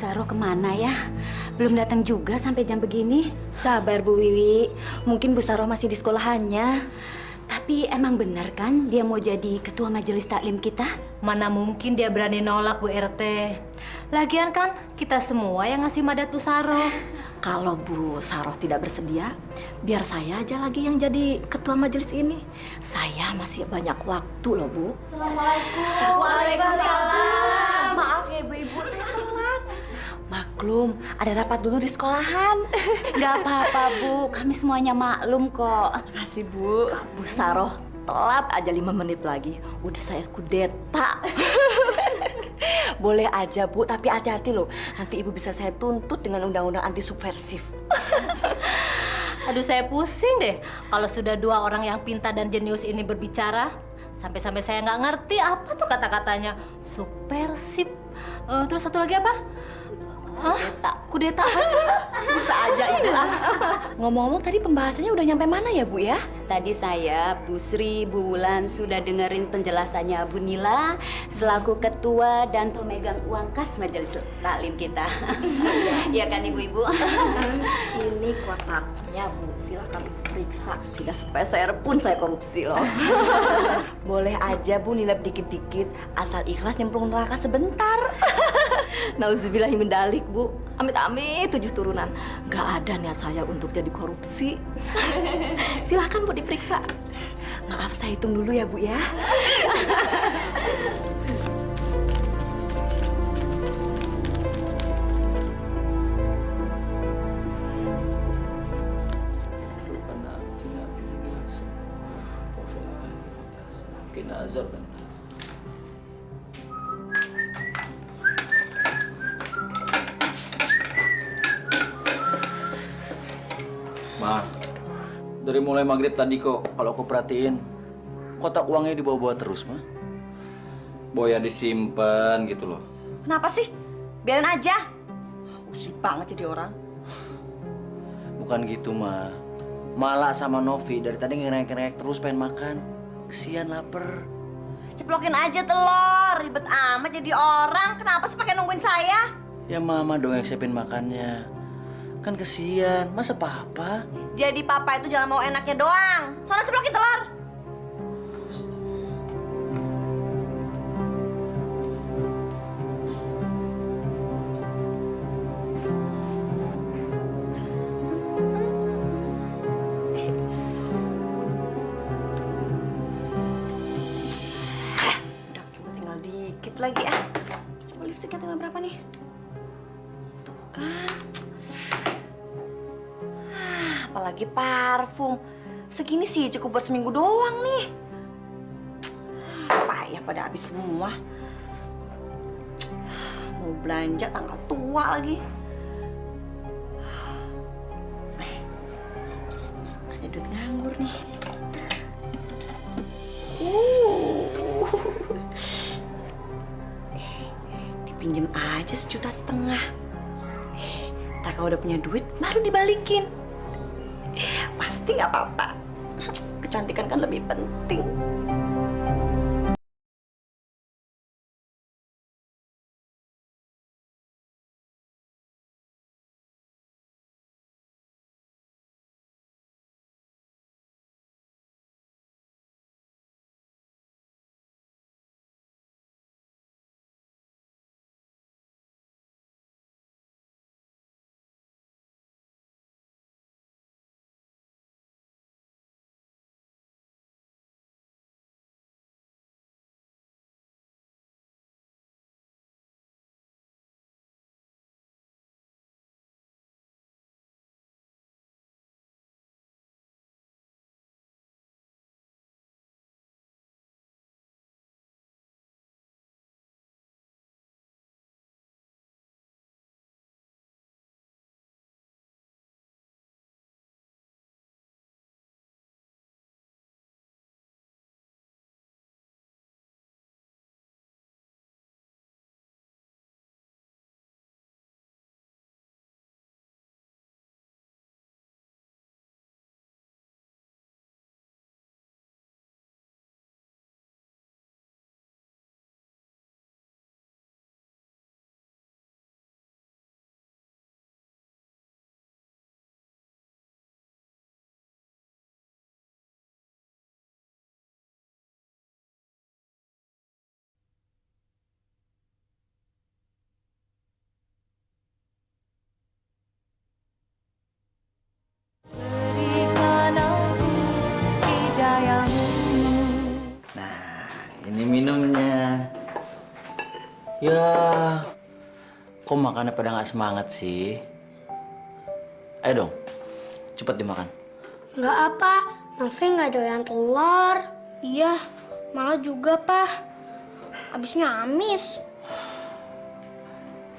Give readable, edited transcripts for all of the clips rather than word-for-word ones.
Saroh kemana ya? Belum datang juga sampai jam begini. Sabar Bu Wiwi, mungkin Bu Saroh masih di sekolahannya. Tapi emang benar kan dia mau jadi ketua majelis taklim kita? Mana mungkin dia berani nolak Bu RT. Lagian kan kita semua yang ngasih mandat Bu Saroh. Kalau Bu Saroh tidak bersedia, biar saya aja lagi yang jadi ketua majelis ini. Saya masih banyak waktu loh, Bu. Waalaikumsalam. Maaf ya ibu-ibu, saya telat. Maklum, ada rapat dulu di sekolahan. Gak apa-apa Bu, kami semuanya maklum kok. Makasih Bu. Bu Saroh telat aja 5 menit lagi. Udah saya kudeta. Boleh aja Bu, tapi hati-hati loh. Nanti ibu bisa saya tuntut dengan undang-undang anti subversif. Aduh saya pusing deh kalau sudah dua orang yang pintar dan jenius ini berbicara. Sampai-sampai saya nggak ngerti apa tuh kata-katanya. Subversif. Terus satu lagi apa? Kudeta. Kudeta apa sih? Bisa aja Ibu. Ngomong-ngomong tadi pembahasannya udah nyampe mana ya Bu ya? Tadi saya, Bu Sri, Bu Wulan sudah dengerin penjelasannya Bu Nila selaku ketua dan pemegang uang kas majelis taklim kita. Iya kan Ibu-ibu? Ini kotaknya Bu, silakan periksa. Tidak sepeser pun saya korupsi loh. Boleh aja Bu nilai dikit-dikit, asal ikhlas nyemplung neraka sebentar. Nauzubillahimin Bu. Amit-amit 7 turunan. Gak ada niat saya untuk jadi korupsi. Silakan Bu diperiksa. Maaf saya hitung dulu ya Bu ya. Ma, dari mulai maghrib tadi kok kalau aku perhatiin kotak uangnya dibawa-bawa terus, Ma. Boya disimpan gitu loh. Kenapa sih? Biarin aja. Usil banget jadi orang. Bukan gitu, Ma. Malah sama Novi dari tadi ngerek-ngerek terus pengen makan. Kesian lapar. Ceplokin aja telur. Ribet amat jadi orang. Kenapa sih pakai nungguin saya? Ya Mama dong yang siapin makannya. Kan kesian, masa Papa? Jadi papa itu jangan mau enaknya doang. Soalnya ceplokin telur. Udah tinggal dikit lagi ah. Coba lipstiknya tinggal berapa nih? Tuh kan. Apalagi parfum. Segini sih cukup buat seminggu doang nih. Payah pada habis semua. Mau belanja tanggal tua lagi. Ada duit nganggur nih. Dipinjem aja 1,5 juta. Tak kalau udah punya duit baru dibalikin. Pasti nggak apa-apa. Kecantikan kan lebih penting. Ya, kok makannya pada nggak semangat sih? Ayo dong, cepet dimakan. Nggak apa, Novi nggak doyan telur. Iya, malah juga, Pak. Abisnya amis.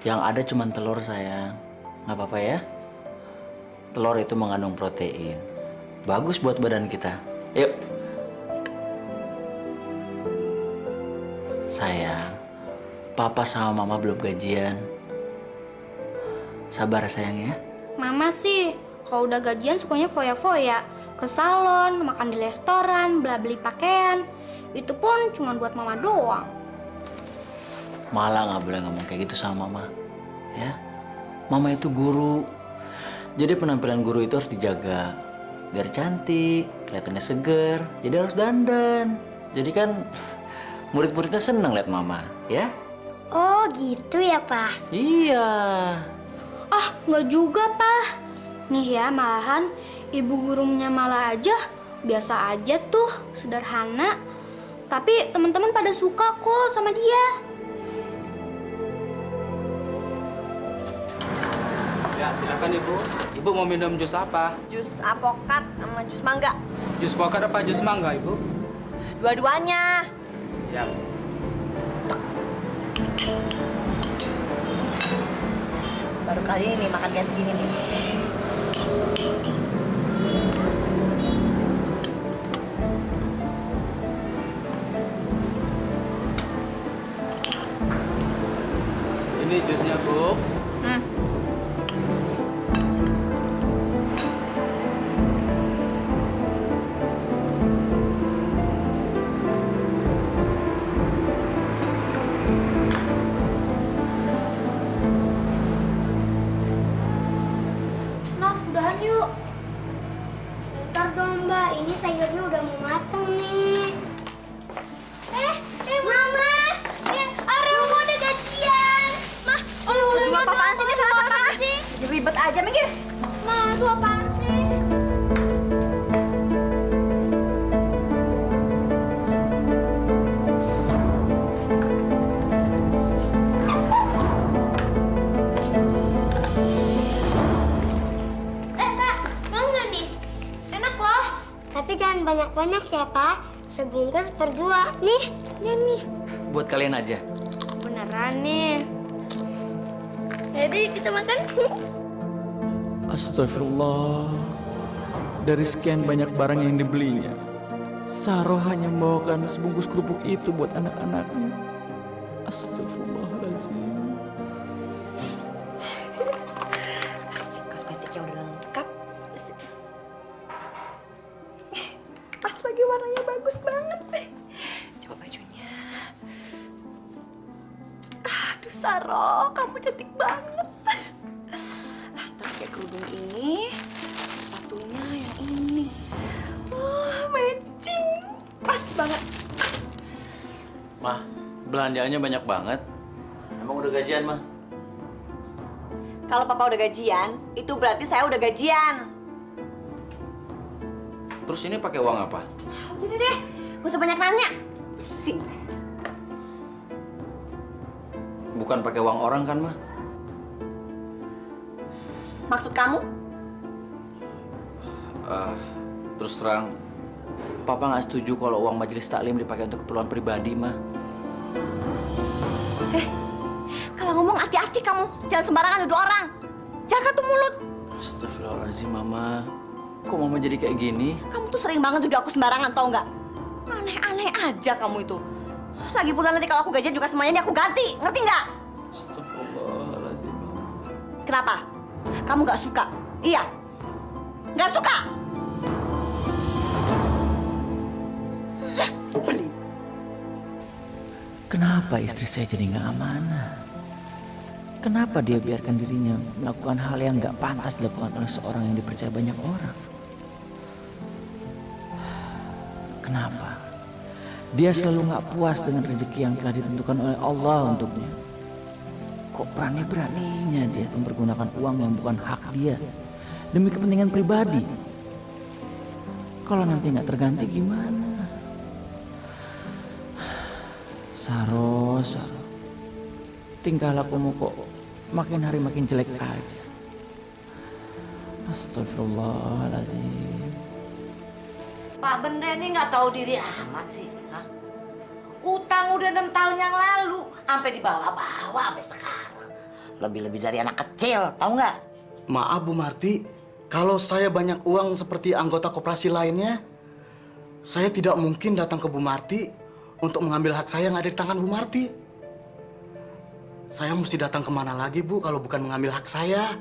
Yang ada cuma telur sayang, nggak apa-apa ya. Telur itu mengandung protein, bagus buat badan kita. Yuk. Sayang, Papa sama Mama belum gajian. Sabar sayang ya. Mama sih, kalau udah gajian sukanya foya-foya. Ke salon, makan di restoran, beli pakaian. Itu pun cuma buat Mama doang. Malah nggak boleh ngomong kayak gitu sama Mama. Ya, Mama itu guru. Jadi penampilan guru itu harus dijaga. Biar cantik, kelihatannya seger. Jadi harus dandan. Jadi kan murid-muridnya seneng liat Mama, ya? Oh gitu ya, Pak? Iya. Ah, nggak juga, Pak. Nih ya, malahan ibu gurunya malah aja biasa aja tuh, sederhana. Tapi teman-teman pada suka kok sama dia. Ya, silakan Ibu. Ibu mau minum jus apa? Jus apokat sama jus mangga. Jus pokat apa jus mangga, Ibu? Dua-duanya. Ya. Baru kali ini makan kayak begini nih. Ini jusnya, Bu. Nah, udahan yuk. Bentar dong, Mbak. Ini sayurnya udah mau mateng nih. Mama! Aroma udah gajian. Mah, udah Apaan sih? Ini salah apaan sih? Jadi ribet aja, minggir. Mah, itu apaan sih? Kak, mau nggak nih? Enak loh. Tapi jangan banyak-banyak ya, Pak. Sebungkus berdua. Nih, nih. Buat kalian aja. Beneran nih. Jadi kita makan. Astagfirullah. Dari sekian banyak barang yang dibelinya, Saro hanya membawakan sebungkus kerupuk itu buat anak-anaknya. Astagfirullahaladzim. Kosmetiknya udah lengkap. Pas lagi warnanya bagus banget. Coba bajunya. Aduh Saro, kamu cantik banget. Ntar pakai kerudung ini, sepatunya yang ini. Wah, matching. Pas banget. Mah, belanjaannya banyak banget. Emang udah gajian, Mah? Kalau papa udah gajian, itu berarti saya udah gajian. Terus ini pakai uang apa? Udah deh, gak usah banyak nanya. Pusing. Bukan pakai uang orang kan, Mah? Maksud kamu? Terus terang, Papa nggak setuju kalau uang majelis taklim dipakai untuk keperluan pribadi, Mah. Kalau ngomong hati-hati kamu. Jangan sembarangan nuduh orang. Jaga tuh mulut. Astagfirullahaladzim, Mama. Kok Mama jadi kayak gini? Kamu tuh sering banget nuduh aku sembarangan, tau nggak? Aneh-aneh aja kamu itu. Lagi pula nanti kalau aku gajian juga semuanya aku ganti. Ngerti nggak? Astagfirullahaladzim, Mama. Kenapa? Kamu nggak suka? Iya. Nggak suka? Kenapa istri saya jadi nggak amanah? Kenapa dia biarkan dirinya melakukan hal yang nggak pantas dilakukan oleh seorang yang dipercaya banyak orang? Kenapa? Dia selalu nggak puas dengan rezeki yang telah ditentukan oleh Allah untuknya. Kok berani-beraninya dia mempergunakan uang yang bukan hak dia demi kepentingan pribadi? Kalau nanti nggak terganti gimana? Saro. tingkah lakumu kok makin hari makin jelek aja. Astagfirullahaladzim. Pak Bende ini nggak tahu diri amat sih. Hah? Utang udah 6 tahun yang lalu, sampai dibawa-bawa sampai sekarang. Lebih-lebih dari anak kecil, tahu nggak? Maaf Bu Marti, kalau saya banyak uang seperti anggota koperasi lainnya, saya tidak mungkin datang ke Bu Marti untuk mengambil hak saya yang ada di tangan Bu Marti. Saya mesti datang kemana lagi Bu kalau bukan mengambil hak saya?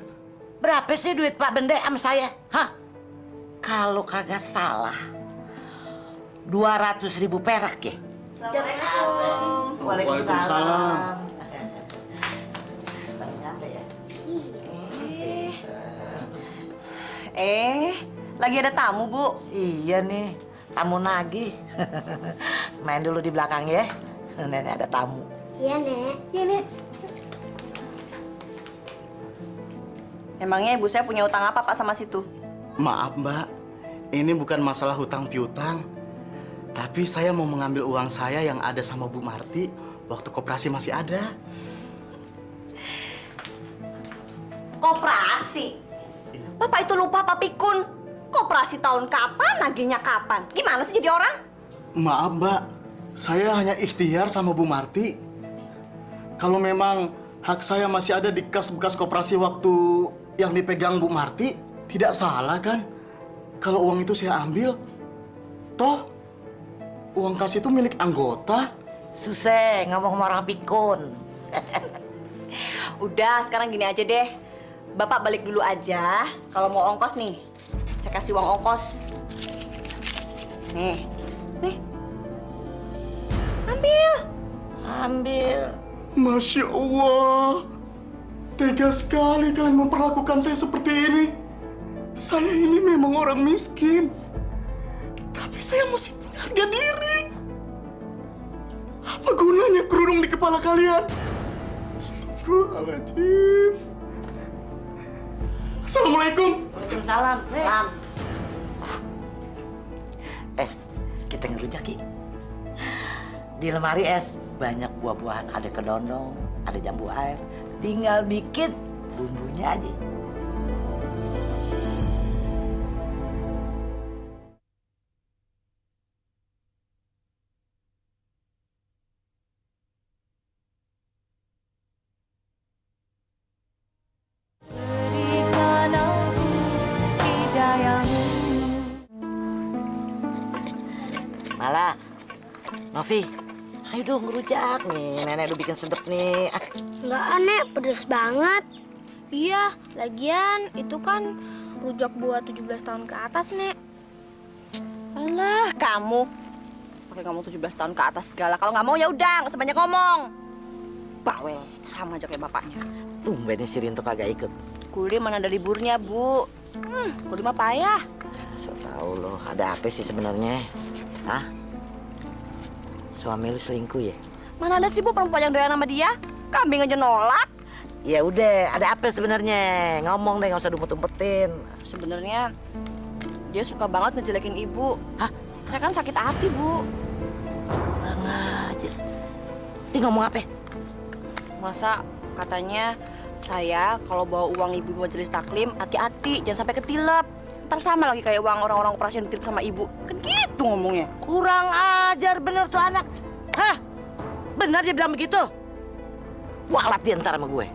Berapa sih duit Pak Bende sama saya? Hah? Kalau kagak salah, 200.000 perak ya? Assalamualaikum. Waalaikumsalam. Lagi ada tamu, Bu. Iya nih, tamu nagih. Main dulu di belakang ya. Nenek ada tamu. Iya, Nek. Iya, Nek. Emangnya ibu saya punya utang apa, Pak, sama situ? Maaf Mbak, ini bukan masalah hutang piutang. Tapi saya mau mengambil uang saya yang ada sama Bu Marti waktu koperasi masih ada. Koperasi? Bapak itu lupa Pak Pikun. Koperasi tahun kapan, nagihnya kapan? Gimana sih jadi orang? Maaf Mbak, saya hanya ikhtiar sama Bu Marti. Kalau memang hak saya masih ada di kas bekas koperasi waktu yang dipegang Bu Marti, tidak salah kan? Kalau uang itu saya ambil, toh uang kas itu milik anggota. Susah ngomong sama orang pikun. Udah, sekarang gini aja deh. Bapak balik dulu aja. Kalau mau ongkos nih, saya kasih uang ongkos. Nih. Ambil. Ambil. Masya Allah, tega sekali kalian memperlakukan saya seperti ini. Saya ini memang orang miskin, tapi saya mesti punya harga diri. Apa gunanya kerudung di kepala kalian? Astagfirullahaladzim. Assalamualaikum. Waalaikumsalam. Salam. Kita ngerujak, Ki. Di lemari es banyak buah-buahan, ada kedondong, ada jambu air. Tinggal bikin bumbunya aja. Malah, Novi, ayo dong ngerujak nih. Nenek udah bikin sedep nih. Nggak aneh, pedes banget. Iya, lagian itu kan rujak buat 17 tahun ke atas, Nek. Alah, kamu. Pakai ngomong 17 tahun ke atas segala. Kalau nggak mau ya udah, nggak usah banyak ngomong. Bawel, sama aja kayak bapaknya. Tumben nih si Rinto kagak ikut. Kuliah mana ada liburnya, Bu. Kuliah mah payah. So tau loh, ada apa sih sebenarnya? Hah? Suami lu selingkuh ya? Mana ada sih, Bu, perempuan yang doyan sama dia? Kambing aja nolak. Ya udah, ada apa sebenarnya? Ngomong deh, nggak usah dumpet-dumpetin. Sebenarnya dia suka banget ngejelekin Ibu. Hah? Saya kan sakit hati, Bu. Kurang aja. Dia ngomong apa? Masa katanya saya kalau bawa uang Ibu majelis taklim, hati-hati, jangan sampai ketilep. Ntar sama lagi kayak uang orang-orang operasi yang ditilep sama Ibu. Kan gitu ngomongnya. Kurang ajar bener tuh anak. Hah? Benar dia bilang begitu? Walat dia ntar sama gue.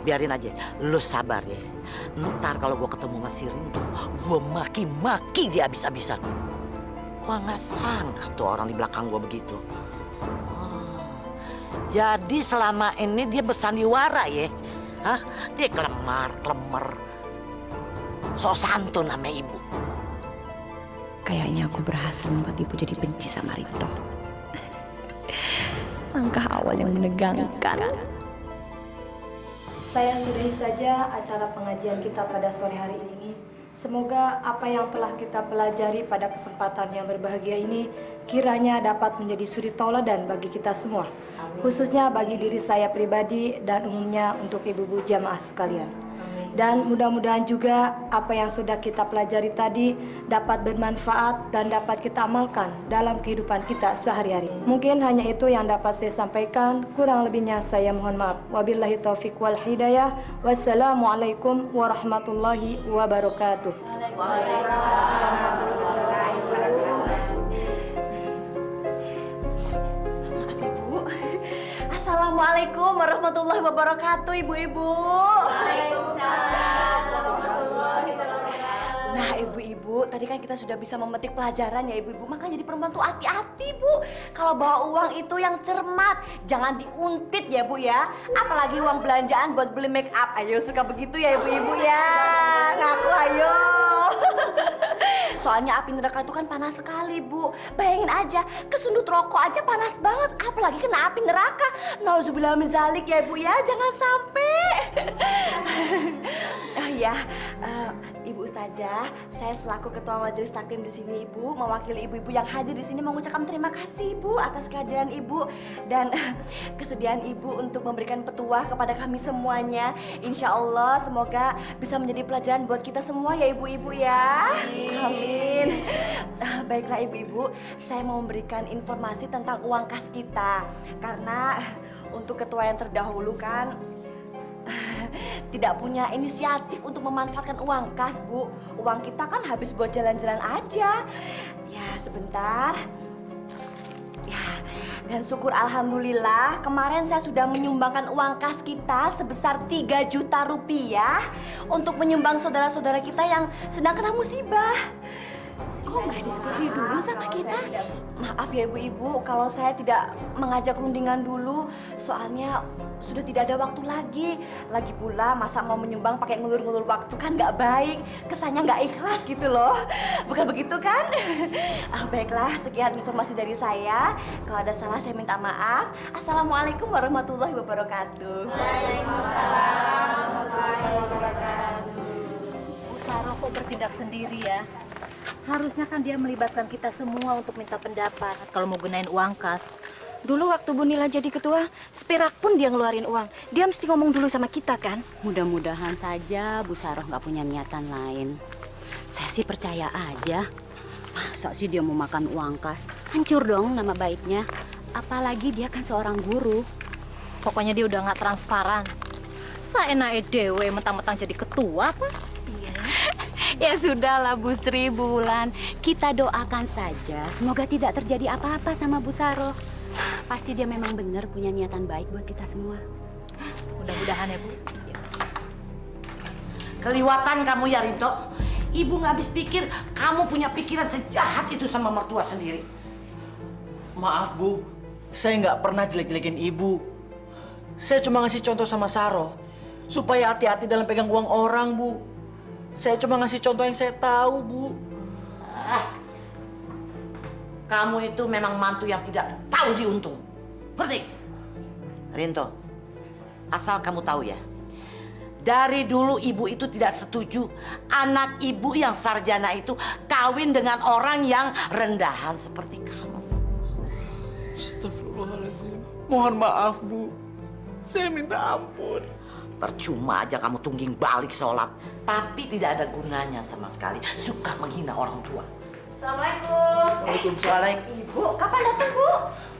Biarin aja, lu sabar ya. Ntar kalau gue ketemu sama si Rinto, gue maki-maki dia abis-abisan. Gue nggak sangka tuh orang di belakang gue begitu. Oh, jadi selama ini dia bersandiwara ya? Hah? Dia kelemar-kelemar. Sok santun sama Ibu. Kayaknya aku berhasil membuat Ibu jadi benci sama Rinto. Langkah awal yang menegangkan. Saya sudahi saja acara pengajian kita pada sore hari ini. Semoga apa yang telah kita pelajari pada kesempatan yang berbahagia ini kiranya dapat menjadi suri tauladan bagi kita semua. Khususnya bagi diri saya pribadi dan umumnya untuk ibu-ibu jamaah sekalian. Dan mudah-mudahan juga apa yang sudah kita pelajari tadi dapat bermanfaat dan dapat kita amalkan dalam kehidupan kita sehari-hari. Mungkin hanya itu yang dapat saya sampaikan. Kurang lebihnya saya mohon maaf. Wabillahi taufiq wal hidayah. Wassalamualaikum warahmatullahi wabarakatuh. Ibu. Assalamualaikum warahmatullahi wabarakatuh, ibu-ibu. Nah, ibu-ibu, tadi kan kita sudah bisa memetik pelajaran ya, ibu-ibu. Makanya jadi perempuan tuh hati-hati, Bu. Kalau bawa uang itu yang cermat, jangan diuntit ya, Bu ya. Apalagi uang belanjaan buat beli make up. Ayo, suka begitu ya, ibu-ibu ya. Ngaku ayo. Soalnya api neraka itu kan panas sekali, Bu. Bayangin aja, kesundut rokok aja panas banget. Apalagi kena api neraka. Nauzubillah min zalik ya, Bu ya. Jangan sampai. Oh ya, Ibu Ustazah, saya selaku Ketua Majelis Taklim di sini, Ibu, mewakili ibu-ibu yang hadir di sini mengucapkan terima kasih, Ibu, atas kehadiran Ibu dan kesediaan Ibu untuk memberikan petuah kepada kami semuanya. Insya Allah, semoga bisa menjadi pelajaran buat kita semua ya, ibu-ibu ya. Amin. Baiklah, ibu-ibu, saya mau memberikan informasi tentang uang kas kita karena untuk ketua yang terdahulu kan tidak punya inisiatif untuk memanfaatkan uang kas, Bu. Uang kita kan habis buat jalan-jalan aja. Ya, sebentar. Ya, dan syukur alhamdulillah kemarin saya sudah menyumbangkan uang kas kita sebesar 3 juta rupiah untuk menyumbang saudara-saudara kita yang sedang kena musibah. Kok nggak diskusi dulu sama kita? Maaf ya ibu-ibu kalau saya tidak mengajak rundingan dulu. Soalnya sudah tidak ada waktu lagi. Lagi pula masa mau menyumbang pakai ngulur-ngulur waktu kan nggak baik. Kesannya nggak ikhlas gitu loh. Bukan begitu kan? Baiklah, sekian informasi dari saya. Kalau ada salah saya minta maaf. Assalamualaikum warahmatullahi wabarakatuh. Waalaikumsalam warahmatullahi wabarakatuh. Bu Sarah kok bertindak sendiri ya? Harusnya kan dia melibatkan kita semua untuk minta pendapat kalau mau gunain uang kas. Dulu waktu Bu Nila jadi ketua, seperak pun dia ngeluarin uang. Dia mesti ngomong dulu sama kita kan? Mudah-mudahan saja Bu Saroh nggak punya niatan lain. Saya sih percaya aja. Masa sih dia mau makan uang kas? Hancur dong nama baiknya. Apalagi dia kan seorang guru. Pokoknya dia udah nggak transparan. Saenake dewe mentang-mentang jadi ketua apa? Ya sudahlah Bu Sri, Bu Wulan. Kita doakan saja. Semoga tidak terjadi apa-apa sama Bu Saroh. Pasti dia memang benar punya niatan baik buat kita semua. Mudah-mudahan ya Bu. Keliwatan kamu ya Rinto. Ibu nggak habis pikir kamu punya pikiran sejahat itu sama mertua sendiri. Maaf Bu, saya nggak pernah jelek-jelekin ibu. Saya cuma ngasih contoh sama Saroh supaya hati-hati dalam pegang uang orang, Bu. Saya cuma ngasih contoh yang saya tahu, Bu. Kamu itu memang mantu yang tidak tahu diuntung. Ngerti? Rinto, asal kamu tahu ya. Dari dulu ibu itu tidak setuju anak ibu yang sarjana itu kawin dengan orang yang rendahan seperti kamu. Astagfirullahaladzim. Mohon maaf, Bu. Saya minta ampun. Percuma aja kamu tungging balik sholat, tapi tidak ada gunanya sama sekali. Suka menghina orang tua. Assalamualaikum. Waalaikumsalam. Ibu, kapan datang, Bu?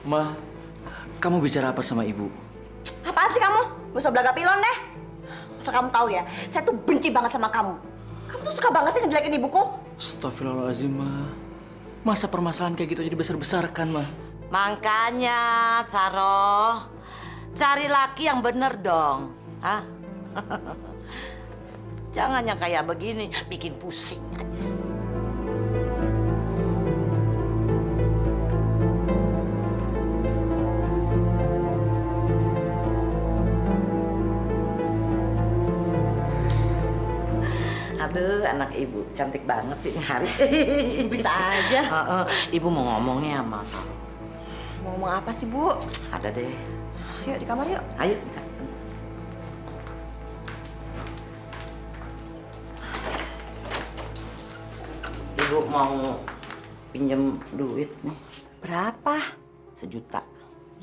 Ma, kamu bicara apa sama ibu? Apaan sih kamu? Gak usah belaga pilon deh. Asal kamu tahu ya, saya tuh benci banget sama kamu. Kamu tuh suka banget sih ngejelekin ibuku. Astagfirullahaladzim, Ma. Masa permasalahan kayak gitu jadi besar-besarkan, Ma? Makanya, Saroh, cari laki yang bener dong. Hah? Jangan yang kayak begini, bikin pusing aja. Aduh, anak ibu cantik banget sih ini hari. Bisa aja. Ibu mau ngomong nih sama Saroh. Mau ngomong apa sih, Bu? Ada deh. Yuk, di kamar yuk. Ayo. Ibu mau pinjem duit nih. Berapa? 1 juta.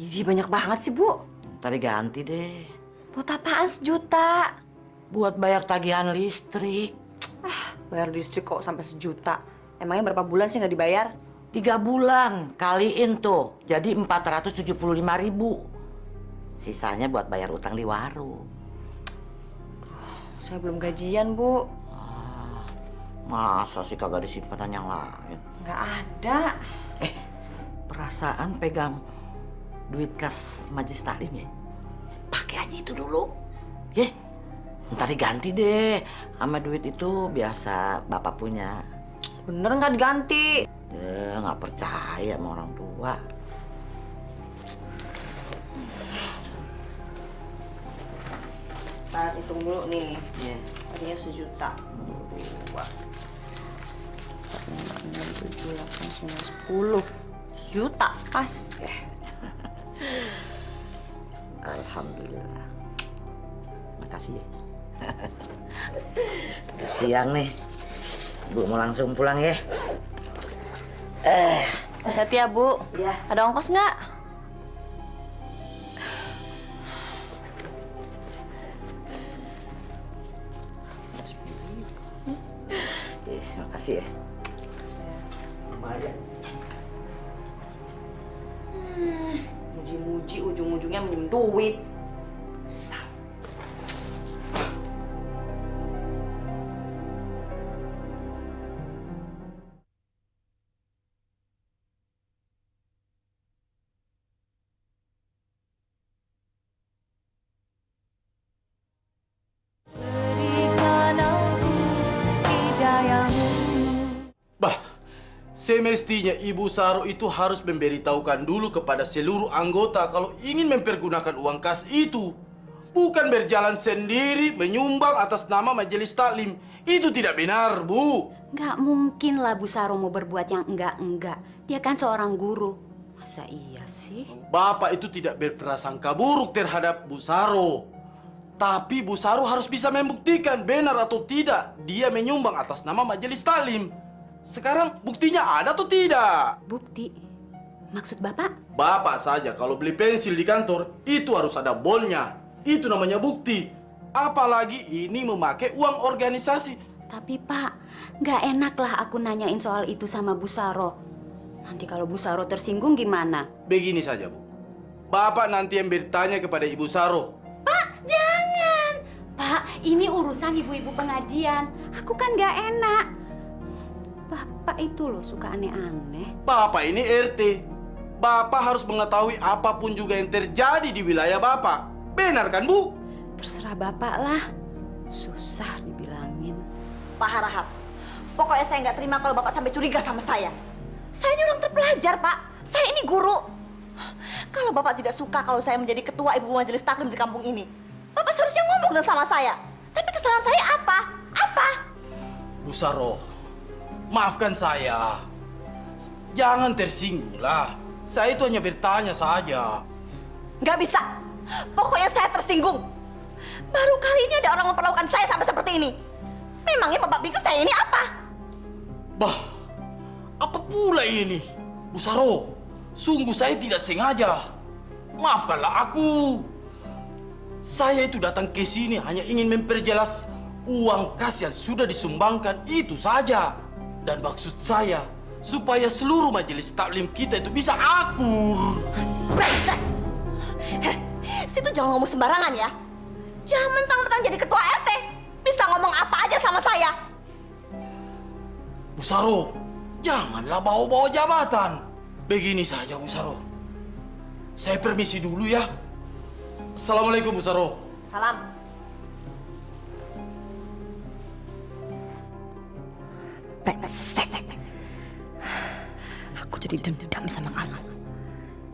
Ih, banyak banget sih, Bu. Tadi ganti deh. Buat apaan 1 juta? Buat bayar tagihan listrik. Bayar listrik kok sampai 1 juta. Emangnya berapa bulan sih nggak dibayar? 3 bulan, kaliin tuh. Jadi 475.000. Sisanya buat bayar utang di warung. Saya belum gajian, Bu. Masa sih kagak ada simpanan yang lain? Nggak ada. Perasaan pegang duit kas Majelis Taklim ya? Pakai aja itu dulu. Ya, ntar diganti deh. Sama duit itu biasa Bapak punya. Bener nggak diganti? Nggak percaya sama orang tua. Ntar hitung dulu nih. Ya. Tadinya 1 juta. 2, 4, 6, 7, 8, 9, 10. 1 juta, pas. Alhamdulillah. Makasih ya. Udah siang nih. Bu mau langsung pulang ya. Hati-hati ya, Bu. Iya. Ada ongkos nggak? Makasih ya. Lumayan. Muji-muji ujung-ujungnya minjem duit. Bah, semestinya Ibu Saro itu harus memberitahukan dulu kepada seluruh anggota kalau ingin mempergunakan uang kas itu. Bukan berjalan sendiri menyumbang atas nama Majelis Taklim. Itu tidak benar, Bu. Nggak mungkin lah Bu Saro mau berbuat yang enggak-enggak. Dia kan seorang guru. Masa iya sih? Bapak itu tidak berprasangka buruk terhadap Bu Saro. Tapi Bu Saro harus bisa membuktikan benar atau tidak dia menyumbang atas nama Majelis Taklim. Sekarang buktinya ada atau tidak? Bukti? Maksud Bapak? Bapak saja kalau beli pensil di kantor itu harus ada bolnya. Itu namanya bukti. Apalagi ini memakai uang organisasi. Tapi Pak, nggak enak lah aku nanyain soal itu sama Bu Saro. Nanti kalau Bu Saro tersinggung gimana? Begini saja, Bu. Bapak nanti yang bertanya kepada Ibu Saro. Pak, jangan! Pak, ini urusan ibu-ibu pengajian. Aku kan nggak enak. Bapak itu loh suka aneh-aneh. Bapak ini RT. Bapak harus mengetahui apapun juga yang terjadi di wilayah Bapak. Benar kan, Bu? Terserah Bapak lah. Susah dibilangin. Pak Harahap, pokoknya saya nggak terima kalau Bapak sampai curiga sama saya. Saya ini orang terpelajar, Pak. Saya ini guru. Kalau Bapak tidak suka kalau saya menjadi ketua Ibu Majelis Taklim di kampung ini, Bapak seharusnya ngomong sama saya. Tapi kesalahan saya apa? Apa? Bu Saro, maafkan saya. Jangan tersinggung lah. Saya itu hanya bertanya saja. Nggak bisa. Pokoknya saya tersinggung. Baru kali ini ada orang memperlakukan saya sampai seperti ini. Memangnya Bapak pikir saya ini apa? Bah, apa pula ini? Bu Saro, sungguh saya tidak sengaja. Maafkanlah aku. Saya itu datang ke sini hanya ingin memperjelas uang kas yang sudah disumbangkan itu saja. Dan maksud saya, supaya seluruh majelis taklim kita itu bisa akur. Brengsek! Situ jangan ngomong sembarangan ya. Jangan mentang-mentang jadi ketua RT. Bisa ngomong apa aja sama saya. Bu Saro, janganlah bawa-bawa jabatan. Begini saja, Bu Saro. Saya permisi dulu ya. Assalamualaikum, Bu Saro. Salam. Brengsek. Aku jadi dendam sama kamu.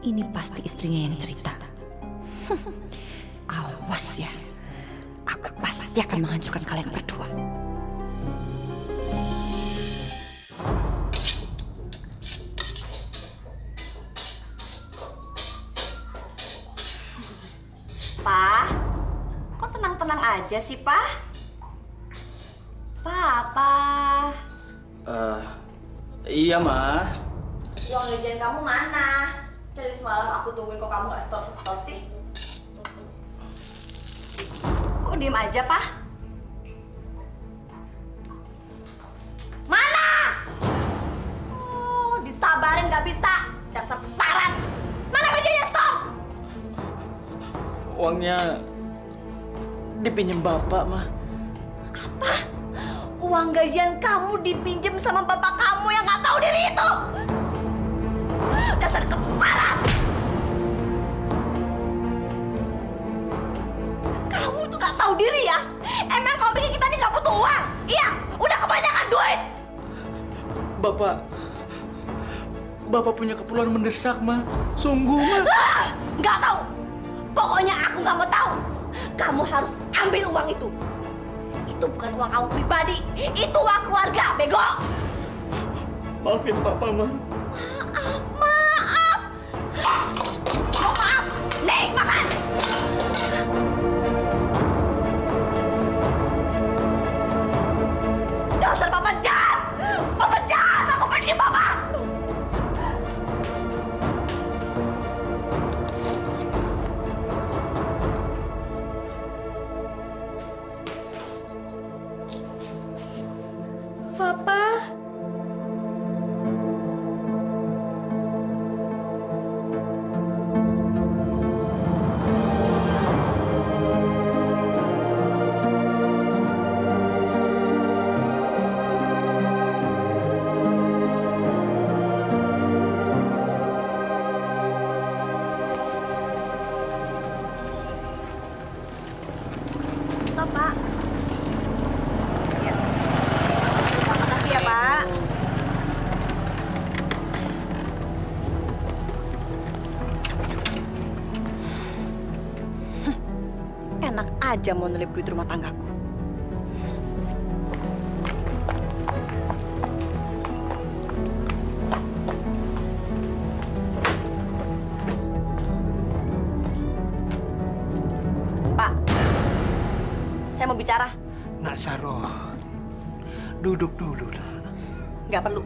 Ini pasti istrinya yang cerita. Awas ya. Aku pasti akan menghancurkan kalian berdua. Pak, kok tenang-tenang aja sih, Pak? Papa. Iya, Ma. Uang gajian kamu mana? Dari semalam aku tungguin kok kamu nggak setor-setor sih. Kok diem aja, Pak? Uangnya dipinjam Bapak, Ma. Apa? Uang gajian kamu dipinjam sama bapak kamu yang nggak tahu diri itu? Dasar kemarin! Kamu tuh nggak tahu diri ya? Emang kamu pikir kita ini nggak butuh uang? Iya, udah kebanyakan duit. Bapak punya keperluan mendesak, Ma. Sungguh, Ma. Nggak tahu. Pokoknya aku nggak mau tahu. Kamu harus ambil uang itu. Itu bukan uang kamu pribadi. Itu uang keluarga, bego. Maafin Papa, Ma. Maaf. Oh, maaf. Nih, makan. Dasar papa jahat. Papa jahat. Aku benci papa. Papa. Stop, Pak. Ya. Terima kasih ya, Pak. Enak aja mau nelip duit rumah tanggaku. Pak, saya mau bicara. Nak Saroh, duduk dulu. Nggak perlu.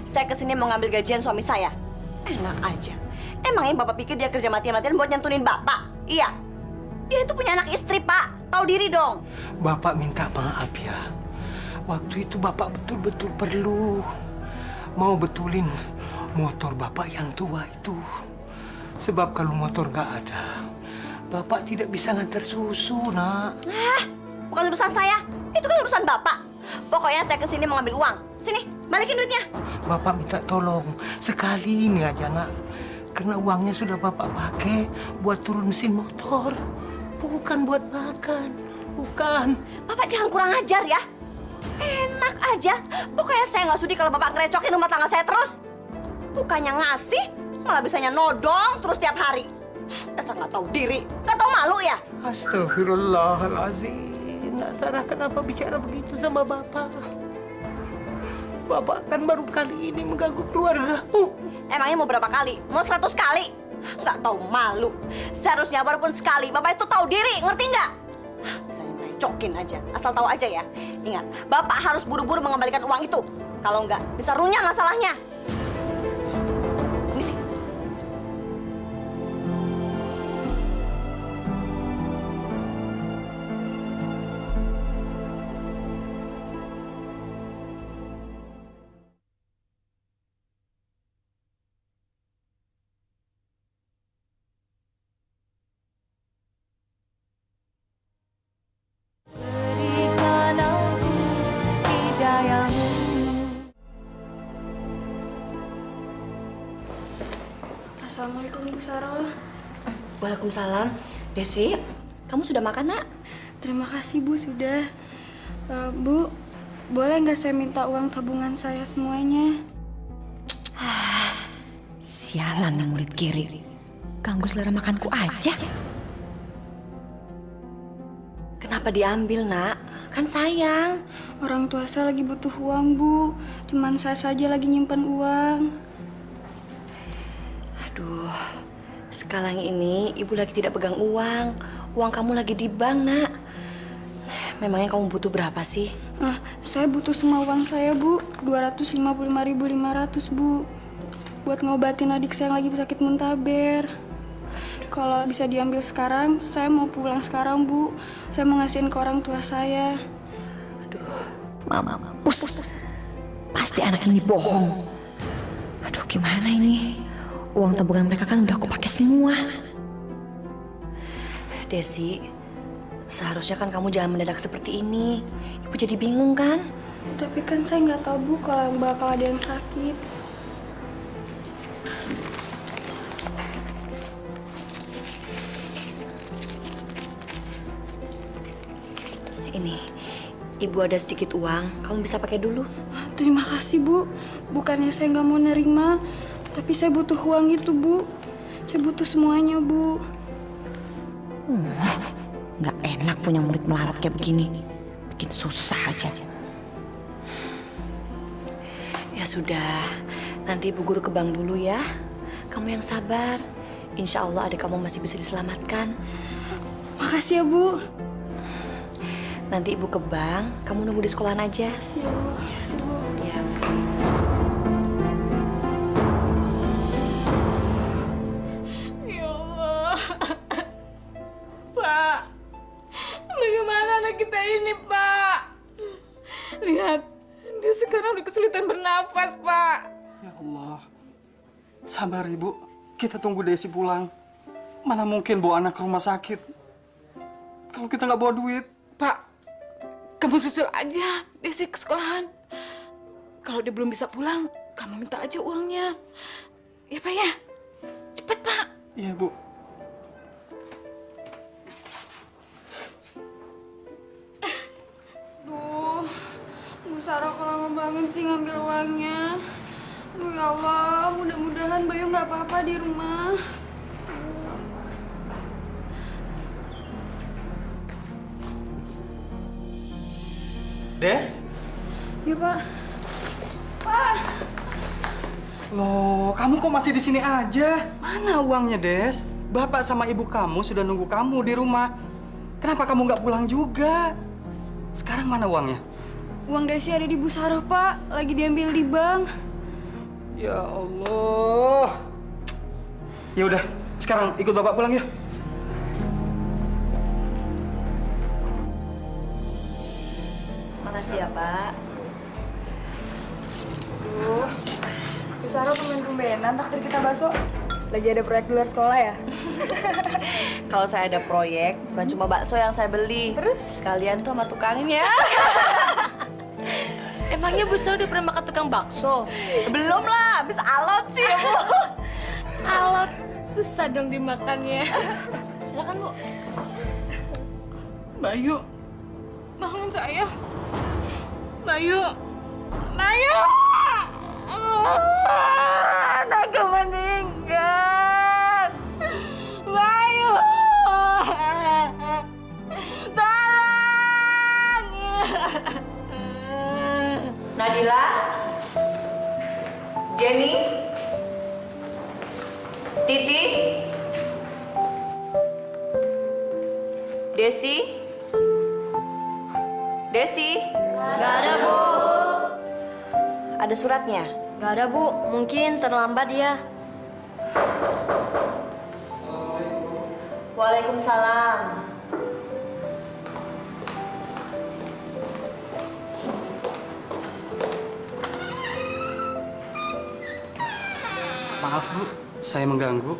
Saya kesini mau ngambil gajian suami saya. Enak aja. Emangnya Bapak pikir dia kerja mati-matian buat nyentuhin Bapak? Iya. Dia itu punya anak istri, Pak. Tahu diri dong. Bapak minta maaf ya. Waktu itu Bapak betul-betul perlu mau betulin motor Bapak yang tua itu. Sebab kalau motor nggak ada, Bapak tidak bisa ngantar susu, Nak. Bukan urusan saya. Itu kan urusan Bapak. Pokoknya saya kesini mau ngambil uang. Sini, balikin duitnya. Bapak minta tolong sekali ini aja, Nak. Karena uangnya sudah Bapak pakai buat turun mesin motor. Bukan buat makan. Bukan. Bapak jangan kurang ajar ya. Enak aja. Pokoknya saya nggak sudi kalau Bapak ngerecokin rumah tangga saya terus. Bukannya ngasih, malah bisanya nodong terus tiap hari. Dasar nggak tahu diri, nggak tahu malu ya. Astagfirullahaladzim. Nak Sarah kenapa bicara begitu sama Bapak? Bapak kan baru kali ini mengganggu keluargamu. Emangnya mau berapa kali? Mau 100 kali? Nggak tahu malu. Seharusnya walaupun sekali, Bapak itu tahu diri, ngerti nggak? Misalnya merecokin aja, asal tahu aja ya. Ingat, Bapak harus buru-buru mengembalikan uang itu. Kalau nggak, bisa runyam masalahnya. Ini sih. Assalamualaikum Bu Saroh. Waalaikumsalam. Desi, kamu sudah makan, Nak? Terima kasih Bu sudah. Bu, boleh nggak saya minta uang tabungan saya semuanya? Sialan yang murid kiri. Ganggu selera makanku aja. Kenapa diambil, Nak? Kan sayang. Orang tua saya lagi butuh uang, Bu. Cuman saya saja lagi nyimpan uang. Aduh, sekarang ini ibu lagi tidak pegang uang. Uang kamu lagi di bank, Nak. Memangnya kamu butuh berapa sih? Saya butuh semua uang saya, Bu. 255.500, Bu. Buat ngobatin adik saya yang lagi sakit muntaber. Kalau bisa diambil sekarang, saya mau pulang sekarang, Bu. Saya mau ngasihin ke orang tua saya. Aduh, Mama, pasti anak ini bohong. Aduh, gimana ini? Uang tabungan mereka kan udah aku pakai semua. Desi, seharusnya kan kamu jangan mendadak seperti ini. Ibu jadi bingung kan? Tapi kan saya nggak tahu Bu kalau bakal ada yang sakit. Ini, ibu ada sedikit uang. Kamu bisa pakai dulu. Terima kasih Bu. Bukannya saya nggak mau nerima, tapi saya butuh uang itu Bu. Saya butuh semuanya Bu. Nggak enak punya murid melarat kayak begini. Bikin susah aja. Ya sudah, nanti ibu guru ke bank dulu ya. Kamu yang sabar. Insya Allah adik kamu masih bisa diselamatkan. Makasih ya Bu. Nanti ibu ke bank, kamu nunggu di sekolahan aja. Ya Bu, makasih Bu. Ya. Ya Allah. Pak, bagaimana anak kita ini, Pak? Lihat, dia sekarang udah kesulitan bernafas, Pak. Ya Allah. Sabar Ibu. Kita tunggu Desi pulang. Mana mungkin bawa anak ke rumah sakit. Kalau kita nggak bawa duit. Pak, kamu susul aja Desi ke sekolahan. Kalau dia belum bisa pulang, kamu minta aja uangnya. Ya Pak ya? Cepat Pak. Iya Bu. Duh, Bu Sarah kok lama banget sih ngambil uangnya. Duh ya Allah, mudah-mudahan Bayu nggak apa-apa di rumah. Des? Ya Pak. Pak. Loh, kamu kok masih di sini aja? Mana uangnya, Des? Bapak sama ibu kamu sudah nunggu kamu di rumah. Kenapa kamu nggak pulang juga? Sekarang mana uangnya? Uang Desi ada di Bu Sarah Pak, lagi diambil di bank. Ya Allah. Ya udah, sekarang ikut Bapak pulang ya. Makasih ya, Pak. Duh, Bu Sarah tumben-tumbenan takdir kita bakso. Lagi ada proyek di luar sekolah ya? Kalau saya ada proyek, bukan cuma bakso yang saya beli. Terus? Sekalian tuh sama tukangnya. Emangnya Bu Sarah udah pernah makan tukang bakso? Belum lah, habis alot sih ya, Bu. Alot, susah dong dimakannya. Silakan Bu. Bayu, bangun sayang. Bayu, Bayu. Anakku meninggal. Bayu. Tolong. Nadila, Jenny, Titi, Desi, Nggak ada, Bu. ada suratnya. Nggak ada, Bu. Mungkin terlambat ya. Waalaikumsalam. Maaf Bu, saya mengganggu.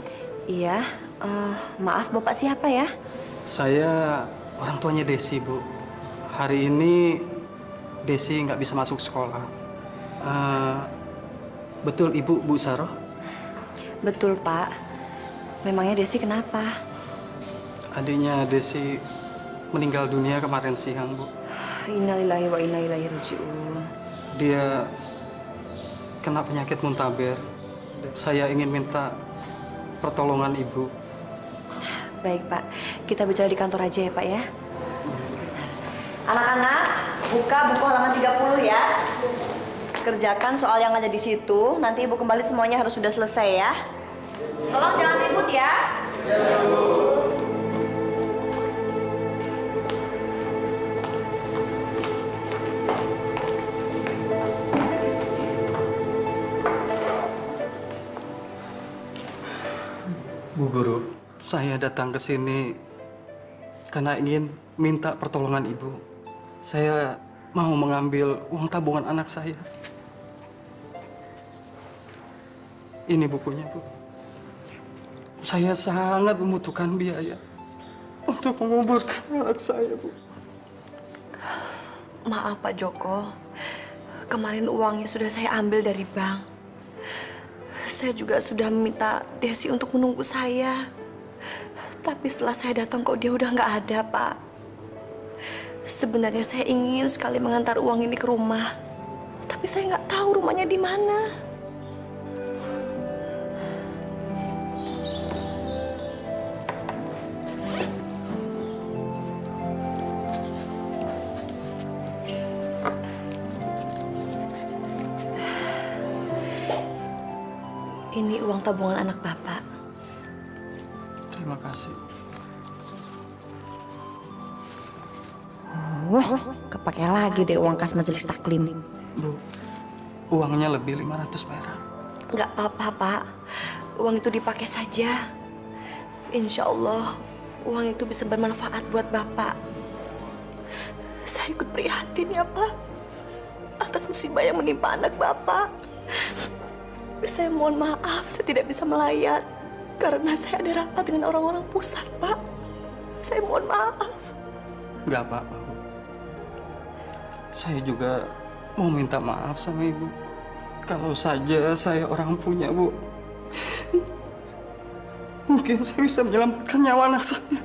Iya, maaf Bapak siapa ya? Saya orang tuanya Desi Bu. Hari ini Desi nggak bisa masuk sekolah. Betul Ibu, Bu Saroh? Betul Pak. Memangnya Desi kenapa? Adiknya Desi meninggal dunia kemarin siang Bu. Innalillahi wa inna ilaihi raji'un. Dia kena penyakit muntaber. Saya ingin minta pertolongan Ibu. Baik Pak, kita bicara di kantor aja ya Pak ya. Sebentar. Anak-anak, buka buku halaman 30 ya. Kerjakan soal yang ada di situ. Nanti Ibu kembali semuanya harus sudah selesai ya. Tolong jangan ribut ya. Bu Guru, saya datang ke sini karena ingin minta pertolongan Ibu. Saya mau mengambil uang tabungan anak saya. Ini bukunya, Bu. Saya sangat membutuhkan biaya. untuk menguburkan anak saya, Bu. Maaf Pak Joko, kemarin uangnya sudah saya ambil dari bank. Saya juga sudah meminta Desi untuk menunggu saya. Tapi setelah saya datang kok dia udah nggak ada, Pak. Sebenarnya saya ingin sekali mengantar uang ini ke rumah. Tapi saya nggak tahu rumahnya di mana. Ini uang tabungan anak Bapak. Terima kasih. Kepake lagi deh uang kas majelis taklim. Bu, uangnya lebih 500 perak. Nggak apa-apa, Pak. Uang itu dipakai saja. Insya Allah, uang itu bisa bermanfaat buat Bapak. Saya ikut prihatin ya, Pak. Atas musibah yang menimpa anak Bapak. Saya mohon maaf, saya tidak bisa melayat. Karena saya ada rapat dengan orang-orang pusat, Pak. Saya mohon maaf. Nggak apa-apa, Bu. Saya juga mau minta maaf sama Ibu. Kalau saja saya orang punya, Bu. Mungkin saya bisa menyelamatkan nyawa anak saya.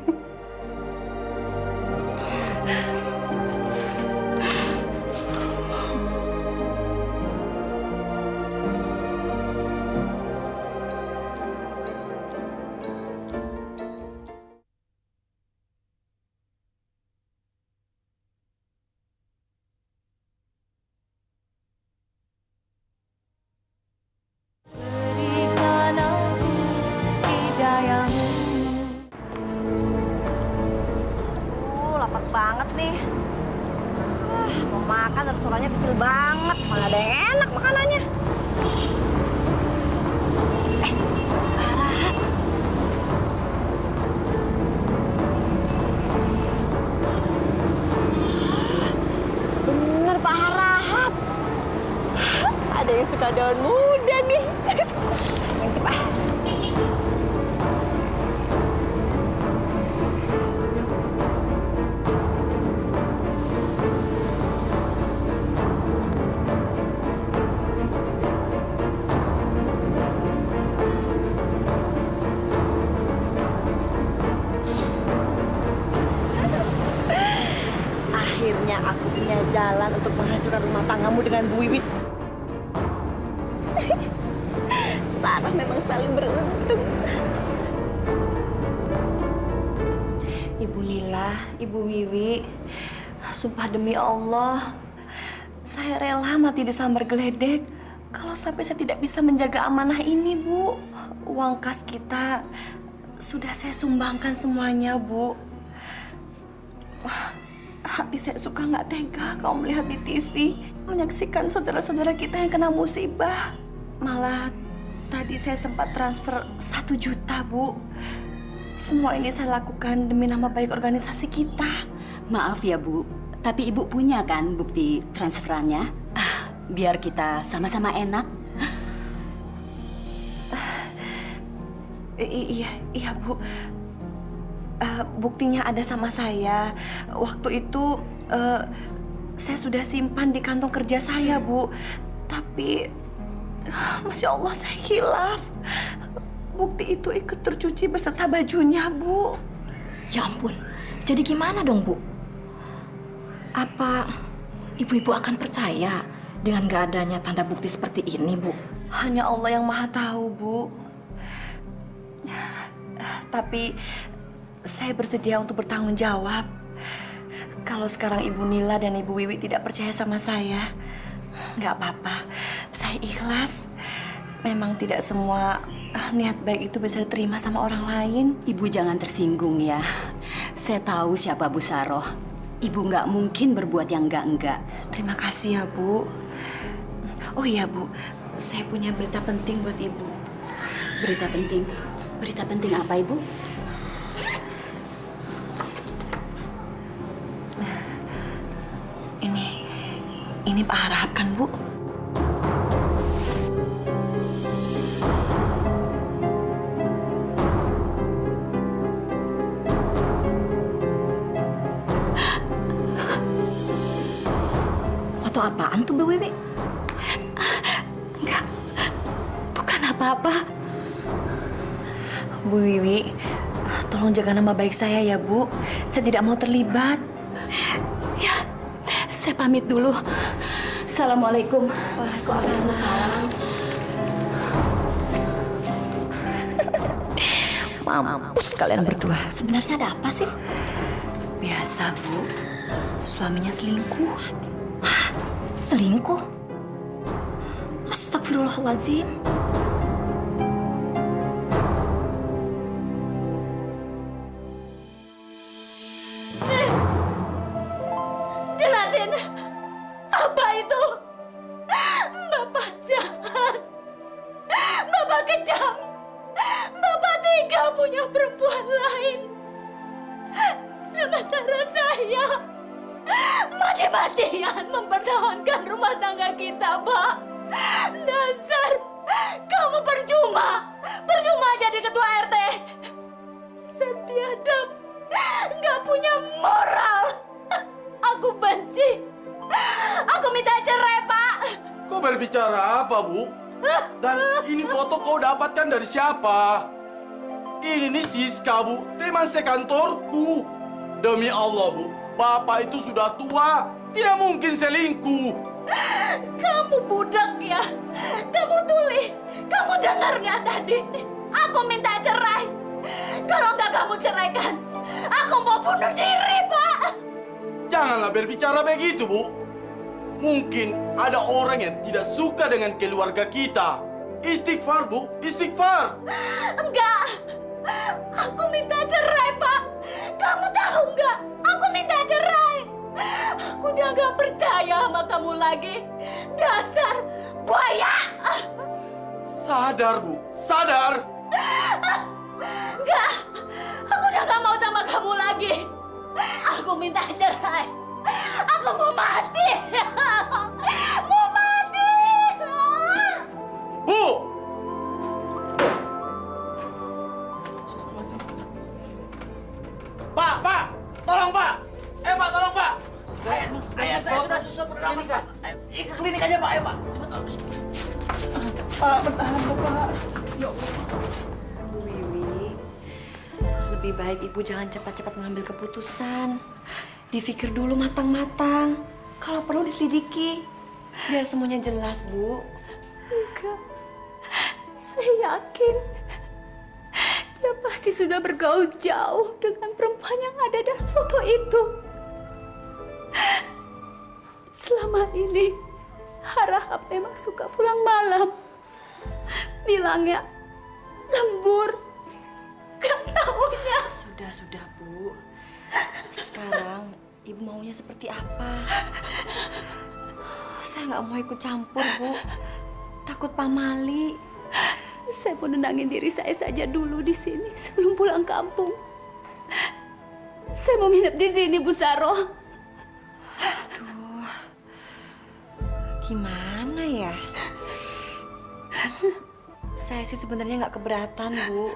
Lapar banget nih. Mau makan restorannya kecil banget. Mana ada yang enak makanannya. Harahap. Bener Pak Harahap. Ada yang suka daun muda nih. Mantep ah. Akhirnya aku punya jalan untuk menghancurkan rumah tanggamu dengan Bu Wiwit. Sarah memang selalu beruntung. Ibu Nila, Ibu Wiwi, sumpah demi Allah, saya rela mati disambar geledek kalau sampai saya tidak bisa menjaga amanah ini, Bu. Uang kas kita sudah saya sumbangkan semuanya, Bu. Hati saya suka nggak tega kalau melihat di TV menyaksikan saudara-saudara kita yang kena musibah. Malah tadi saya sempat transfer 1 juta, Bu. Semua ini saya lakukan demi nama baik organisasi kita. Maaf ya Bu, tapi Ibu punya kan bukti transferannya? Biar kita sama-sama enak. Iya Bu. Buktinya ada sama saya. Waktu itu saya sudah simpan di kantong kerja saya, Bu. Tapi Masya Allah saya hilaf. Bukti itu ikut tercuci beserta bajunya, Bu. Ya ampun, jadi gimana dong, Bu? Apa ibu-ibu akan percaya dengan gak adanya tanda bukti seperti ini, Bu? Hanya Allah yang Maha tahu, Bu. Tapi saya bersedia untuk bertanggung jawab. Kalau sekarang Ibu Nila dan Ibu Wiwi tidak percaya sama saya, nggak apa-apa. Saya ikhlas. Memang tidak semua niat baik itu bisa diterima sama orang lain. Ibu jangan tersinggung ya. Saya tahu siapa Bu Saroh. Ibu nggak mungkin berbuat yang enggak-enggak. Terima kasih ya, Bu. Oh iya, Bu. Saya punya berita penting buat Ibu. Berita penting? Berita penting apa, Ibu? Ini Pak Harahap kan, Bu? Foto apaan tuh, Bu Wiwi? Enggak, bukan apa-apa. Bu Wiwi, tolong jaga nama baik saya ya, Bu. Saya tidak mau terlibat. Ya, saya pamit dulu. Assalamualaikum. Waalaikumsalam. Mampus kalian berdua. Sebenarnya ada apa sih? Biasa, Bu. Suaminya selingkuh. Selingkuh? Astagfirullahaladzim. Jelasin, apa itu? Bapak jahat, Bapak kejam, Bapak tega punya perempuan lain. Sementara saya mati-matian mempertahankan rumah tangga kita, Pak. Dasar, kamu percuma jadi ketua RT. Setiadab, nggak punya moral. Aku benci. Aku minta cerai, Pak. Kau berbicara apa, Bu? Dan ini foto kau dapatkan dari siapa? Ini nih Siska, Bu, teman sekantorku. Demi Allah, Bu, Bapak itu sudah tua, tidak mungkin selingkuh. Kamu budak ya? Kamu tuli? Kamu dengar nggak tadi? Aku minta cerai. Kalau nggak kamu ceraikan, aku mau bunuh diri, Pak. Janganlah berbicara begitu, Bu. Mungkin ada orang yang tidak suka dengan keluarga kita. Istighfar, Bu, istighfar. Enggak. Aku minta cerai, Pak. Kamu tahu nggak? Aku minta cerai. Aku udah nggak percaya sama kamu lagi. Dasar buaya. Sadar, Bu, sadar. Enggak. Aku udah nggak mau sama kamu lagi. Aku minta cerai. Aku mau mati. Mau mati. Bu! Pak, tolong Pak. Pak, tolong Pak. Ayah saya sudah susah bernafas Pak. Ke klinik aja Pak, ayo Pak. Cepat. Pak, bertahan Pak. Ya Allah. Bu Wiwi, lebih baik Ibu jangan cepat-cepat mengambil keputusan. Dipikir dulu matang-matang. Kalau perlu diselidiki. Biar semuanya jelas, Bu. Enggak. Saya yakin dia pasti sudah bergaul jauh dengan perempuan yang ada dalam foto itu. Selama ini Harahap memang suka pulang malam. Bilangnya lembur. Gak taunya. Sudah, Bu. Sekarang Ibu maunya seperti apa? Saya nggak mau ikut campur, Bu. Takut pamali. Saya mau nenangin diri saya saja dulu di sini sebelum pulang kampung. Saya mau nginep di sini, Bu Saroh. Aduh, gimana ya? Saya sih sebenarnya nggak keberatan, Bu.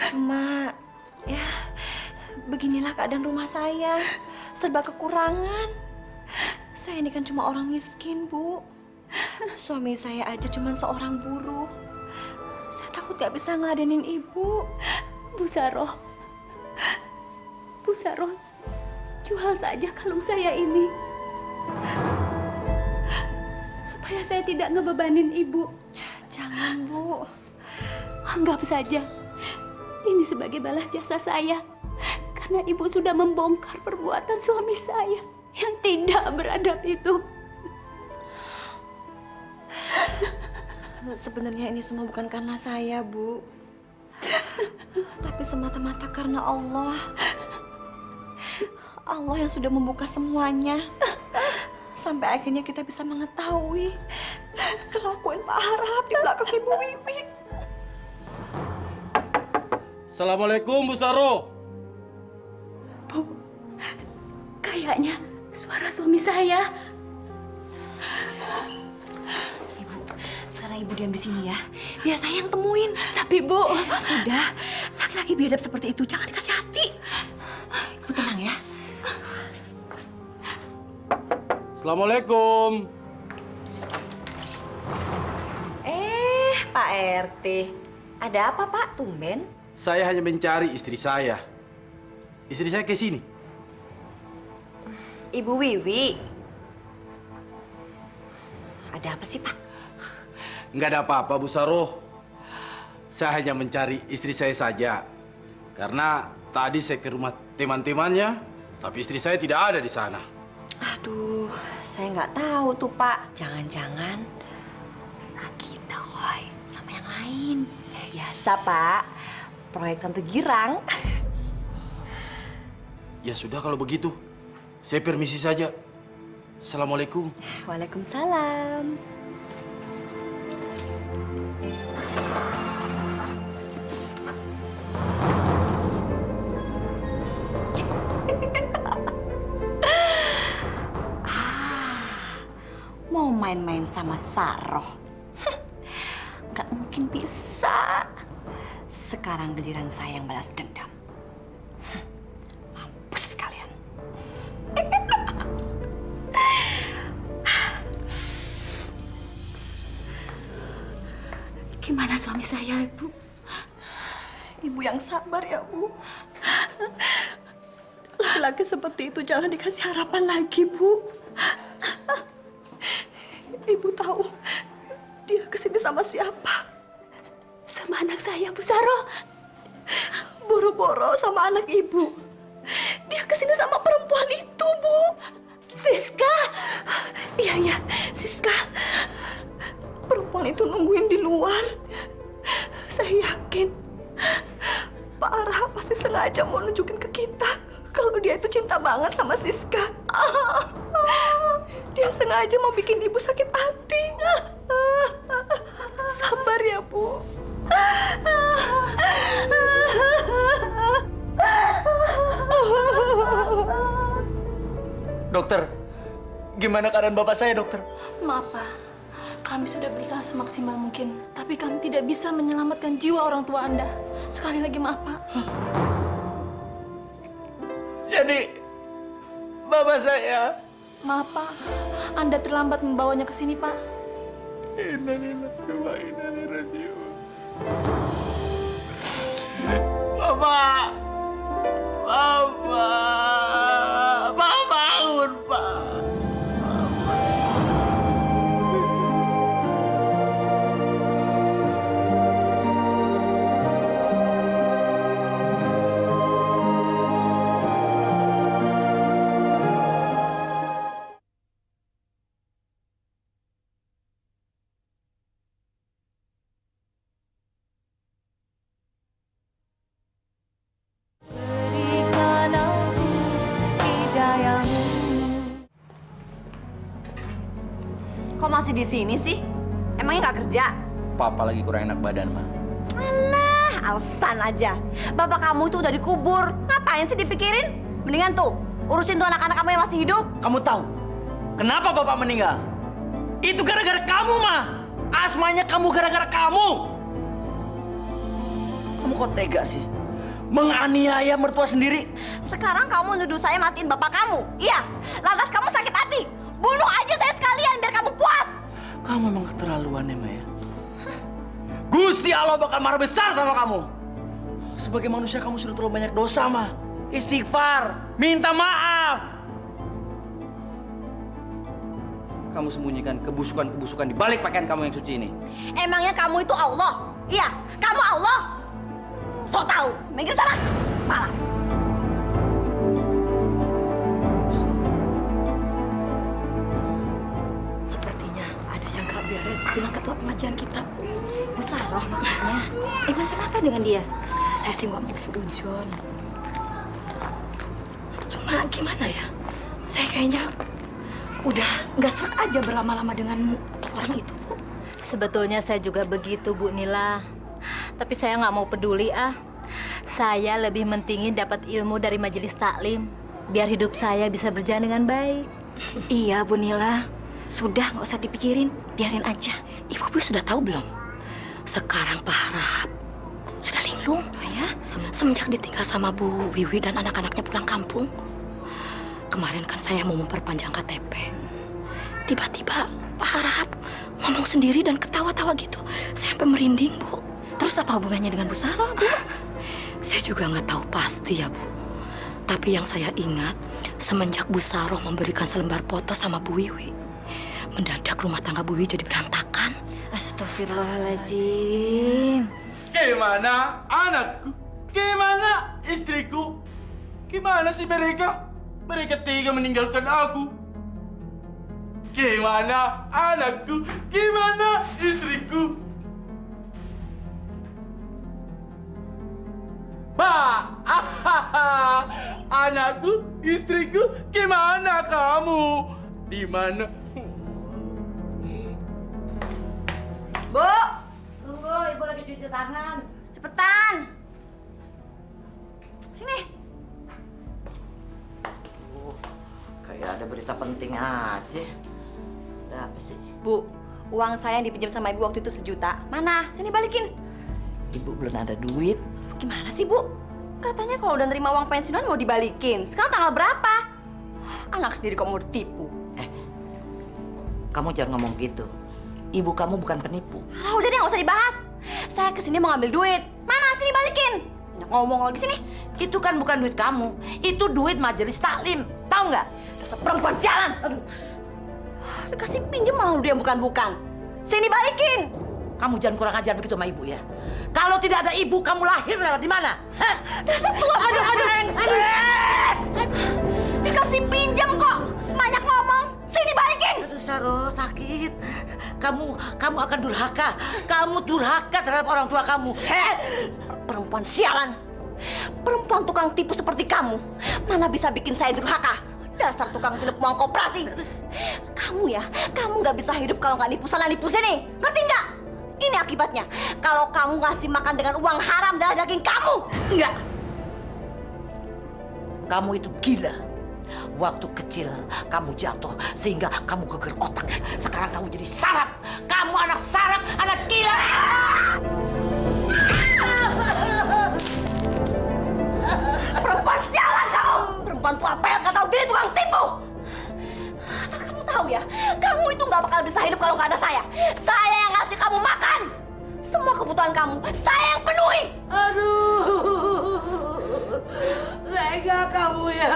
Cuma, ya beginilah keadaan rumah saya. Serba kekurangan. Saya ini kan cuma orang miskin, Bu. Suami saya aja cuma seorang buruh. Saya takut gak bisa ngeladenin Ibu. Bu Saroh, jual saja kalung saya ini. Supaya saya tidak ngebebanin Ibu. Jangan, Bu. Anggap saja ini sebagai balas jasa saya. Karena Ibu sudah membongkar perbuatan suami saya yang tidak beradab itu. Sebenarnya ini semua bukan karena saya, Bu. Tapi semata-mata karena Allah. Allah yang sudah membuka semuanya. Sampai akhirnya kita bisa mengetahui kelakuan Pak Harahap di belakang Ibu Wiwi. Assalamualaikum, Bu Saro. Bu, kayaknya suara suami saya. Sekarang Ibu diam di sini ya. Biar saya yang temuin. Tapi Bu, sudah. Laki-laki biadab seperti itu jangan dikasih hati. Ibu tenang ya. Assalamualaikum. Pak RT. Ada apa, Pak? Tumben? Saya hanya mencari istri saya. Istri saya ke sini. Ibu Wiwi. Ada apa sih, Pak? Nggak ada apa-apa, Bu Saroh. Saya hanya mencari istri saya saja. Karena tadi saya ke rumah teman-temannya, tapi istri saya tidak ada di sana. Aduh, saya nggak tahu tuh, Pak. Jangan-jangan lagi doi sama yang lain. Biasa, Pak. Proyek Tante Girang. Ya sudah kalau begitu. Saya permisi saja. Assalamualaikum. Waalaikumsalam. Mau main-main sama Saroh. Nggak mungkin bisa. Sekarang giliran saya yang balas dendam. Mampus kalian. Gimana suami saya, Ibu? Ibu yang sabar ya, Bu. Laki-laki seperti itu jangan dikasih harapan lagi, Bu. Ibu tahu dia kesini sama siapa? Sama anak saya, Bu Saroh. Boro-boro sama anak ibu. Dia kesini sama perempuan itu, Bu. Siska. Iya, Siska. Perempuan itu nungguin di luar. Saya yakin Pak Arha pasti sengaja mau nunjukin ke kita kalau dia itu cinta banget sama Siska. Dia sengaja mau bikin ibu sakit hati. Sabar ya, Bu. Dokter, gimana keadaan bapak saya, dokter? Maaf, Pak. Kami sudah berusaha semaksimal mungkin, tapi kami tidak bisa menyelamatkan jiwa orang tua Anda. Sekali lagi maaf, Pak. Jadi, bapak saya... Maaf, Pak. Anda terlambat membawanya ke sini, Pak. Innalillahi wa inna ilaihi raji'un. Bapak! Bapak! Bapak bangun, Pak! Kok masih di sini sih? Emangnya nggak kerja? Papa lagi kurang enak badan, Ma. Alah, alasan aja. Bapak kamu itu udah dikubur. Ngapain sih dipikirin? Mendingan tuh, urusin tuh anak-anak kamu yang masih hidup. Kamu tahu kenapa bapak meninggal? Itu gara-gara kamu, Ma. Asmanya kamu gara-gara kamu. Kamu kok tega sih? Menganiaya mertua sendiri. Sekarang kamu nuduh saya matiin bapak kamu. Iya, lantas kamu sakit hati. Bunuh aja saya sekalian biar kamu puas. Kamu memang keterlaluan ya, Ma ya. Gusti Allah bakal marah besar sama kamu. Sebagai manusia kamu sudah terlalu banyak dosa, Ma. Istighfar, minta maaf. Kamu sembunyikan kebusukan-kebusukan di balik pakaian kamu yang suci ini. Emangnya kamu itu Allah? Iya, kamu Allah. So tahu, minggir sana. Malas. Sepertinya ada yang gak beres dengan ketua pengajian kita. Bu Saroh maksudnya. Emang kenapa dengan dia? Saya sih nggak mau sudon. Cuma gimana ya? Saya kayaknya udah nggak serak aja berlama-lama dengan orang itu, Bu. Sebetulnya saya juga begitu, Bu Nila. Tapi saya nggak mau peduli ah. Saya lebih mentingin dapat ilmu dari majelis taklim. Biar hidup saya bisa berjalan dengan baik. Iya, Bu Nila. Sudah, nggak usah dipikirin. Biarin aja. Ibu sudah tahu belum? Sekarang Pak Harap sudah linglung. Oh ya? Semenjak ditinggal sama Bu Wiwi dan anak-anaknya pulang kampung. Kemarin kan saya mau memperpanjang KTP. Tiba-tiba Pak Harahap ngomong sendiri dan ketawa-tawa gitu. Saya sampai merinding, Bu. Terus apa hubungannya dengan Bu Saroh, Bu? Saya juga nggak tahu pasti ya, Bu. Tapi yang saya ingat, semenjak Bu Saroh memberikan selembar foto sama Bu Wiwi, mendadak rumah tangga Bu Wiwi jadi berantakan. Astagfirullahaladzim. Gimana anakku? Gimana istriku? Gimana sih mereka? Mereka tega meninggalkan aku. Gimana anakku? Gimana istriku? Anakku, istriku, gimana kamu? Di mana? Bu, tunggu, ibu lagi cuci tangan. Cepetan. Sini. Kayak ada berita penting aja. Ada apa sih? Bu, uang saya yang dipinjam sama ibu waktu itu 1 juta. Mana? Sini balikin. Ibu belum ada duit. Gimana sih, Bu? Katanya kalau udah nerima uang pensiunan mau dibalikin. Sekarang tanggal berapa? Anak sendiri kok mau ditipu. Kamu jangan ngomong gitu. Ibu kamu bukan penipu. Alah, udah deh, nggak usah dibahas. Saya kesini mau ngambil duit. Mana? Sini balikin. Banyak ngomong lagi sini. Itu kan bukan duit kamu. Itu duit majelis taklim. Tahu nggak? Dasar perempuan sialan. Aduh. Dikasih pinjam malah dia bukan-bukan. Sini balikin. Kamu jangan kurang ajar begitu sama ibu ya. Kalau tidak ada ibu, kamu lahir lewat di mana? Hah? Dasar tua. Aduh. Dikasih pinjam kok. Banyak ngomong. Sini balikin. Aduh, Saroh, sakit. Kamu akan durhaka. Kamu durhaka terhadap orang tua kamu. Perempuan sialan. Perempuan tukang tipu seperti kamu. Mana bisa bikin saya durhaka? Dasar tukang tipu uang koperasi. Kamu nggak bisa hidup kalau nggak nipu sana nipu sini. Ngerti nggak? Ini akibatnya. Kalau kamu ngasih makan dengan uang haram darah daging kamu. Enggak. Kamu itu gila. Waktu kecil kamu jatuh sehingga kamu geger otak. Sekarang kamu jadi sarap. Kamu anak sarap, anak gila. Perempuan sialan kamu. Perempuan tua pel nggak tahu diri tukang tipu. Asal kamu tahu ya, kamu itu nggak bakal bisa hidup kalau nggak ada saya. Saya yang ngasih kamu makan. Semua kebutuhan kamu, saya yang penuhi. Aduh, tega kamu ya.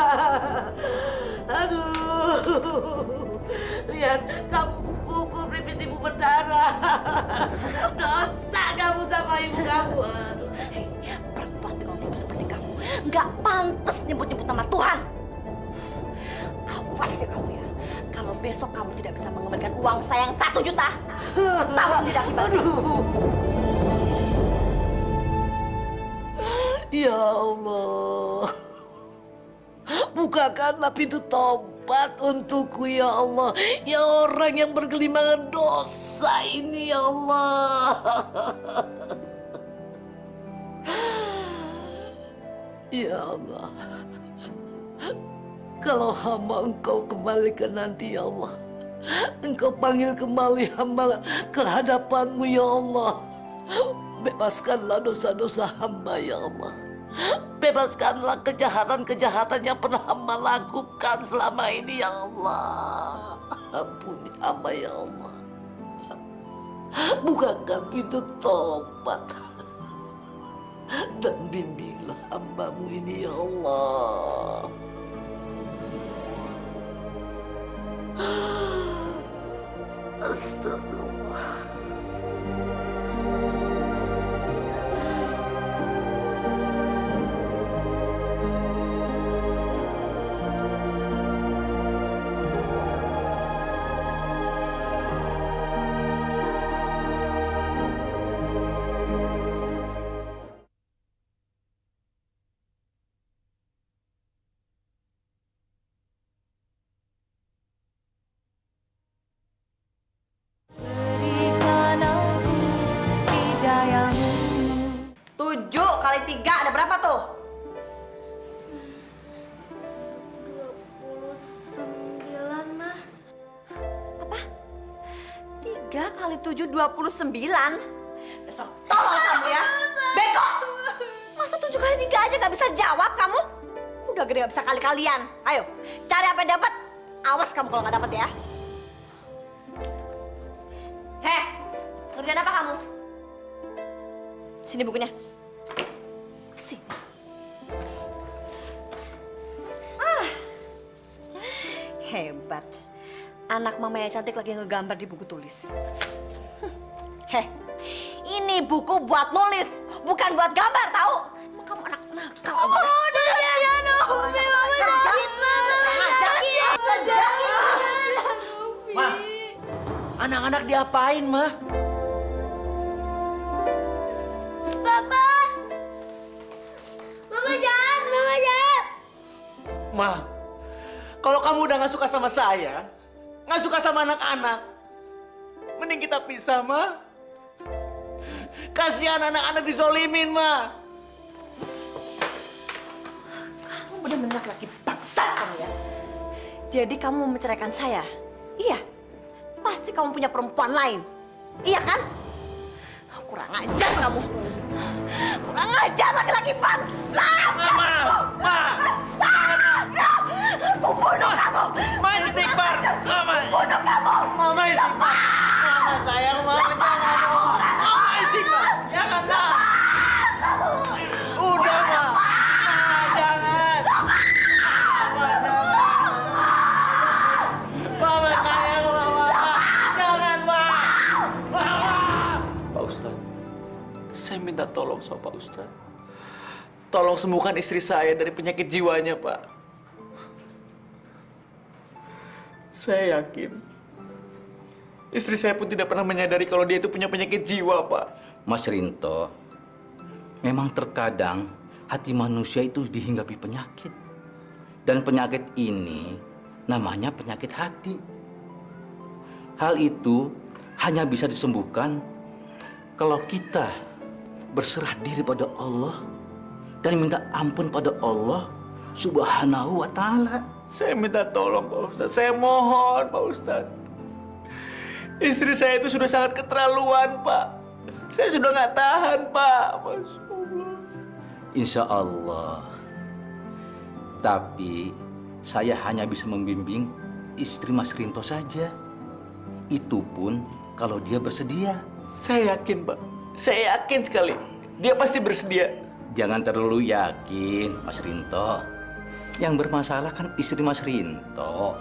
Aduh, lihat kamu pukul pipis ibu berdarah. Dosa kamu sama ibu kamu. Hei, perempuan tukang tipu seperti kamu nggak pantas nyebut-nyebut nama Tuhan. Awas ya kamu ya. Kalau besok kamu tidak bisa mengembalikan uang saya yang 1 juta, tahu sendiri akibatnya. Ya Allah, bukakanlah pintu tobat untukku ya Allah. Ya orang yang bergelimangan dosa ini ya Allah. Ya Allah, kalau hamba Engkau kembalikan nanti ya Allah, Engkau panggil kembali hamba ke hadapan-Mu ya Allah. Bebaskanlah dosa-dosa hamba ya Allah. Bebaskanlah kejahatan-kejahatan yang pernah hamba lakukan selama ini ya Allah. Ampuni hamba ya Allah. Bukakan pintu tobat dan bimbinglah hamba-Mu ini ya Allah. Astagfirullah. Tujuh kali 3 ada berapa tuh? 29, Mah. Apa? 3 kali 7 29. Dasar tolol kamu ya. Beko. Masa 7 kali 3 aja gak bisa jawab kamu? Udah gede gak bisa kali-kalian. Ayo, cari apa yang dapat. Awas kamu kalau gak dapat ya. Heh, ngerjain apa kamu? Sini bukunya. Sini. Hebat. Anak mama yang cantik lagi ngegambar di buku tulis. Heh, ini buku buat nulis, bukan buat gambar, tahu? Emang kamu anak nakal. Ma, anak-anak diapain, Ma? Papa! Mama jahat, Mama jahat! Ma, kalau kamu udah gak suka sama saya, gak suka sama anak-anak, mending kita pisah, Ma. Kasihan anak-anak dizolimin, Ma. Kamu benar-benar laki bangsat kamu ya. Jadi kamu mau menceraikan saya? Iya. Pasti kamu punya perempuan lain. Iya kan? Kurang ajar kamu. Kurang ajar laki-laki bangsat. Ma, Bangsat. Aku bunuh kamu. Ma istighfar. Mama. Bunuh kamu. Mama istighfar. Mama sayang, Mama jangan. Mama istighfar. Jangan, Ma. Udah, Ma. Ma, jangan. Mama jangan. Mama sayang, Mama. Jangan, Ma. Mama. Pak Ustadz, saya minta tolong sama Pak Ustadz. Tolong sembuhkan istri saya dari penyakit jiwanya, Pak. Saya yakin istri saya pun tidak pernah menyadari kalau dia itu punya penyakit jiwa, Pak. Mas Rinto, memang terkadang hati manusia itu dihinggapi penyakit. Dan penyakit ini namanya penyakit hati. Hal itu hanya bisa disembuhkan kalau kita berserah diri pada Allah dan minta ampun pada Allah Subhanahu wa Ta'ala. Saya minta tolong, Pak Ustadz. Saya mohon, Pak Ustadz. Istri saya itu sudah sangat keterlaluan, Pak. Saya sudah nggak tahan, Pak. Masya Allah. Insya Allah. Tapi saya hanya bisa membimbing istri Mas Rinto saja. Itu pun kalau dia bersedia. Saya yakin, Pak. Saya yakin sekali. Dia pasti bersedia. Jangan terlalu yakin, Mas Rinto. Yang bermasalah kan istri Mas Rinto,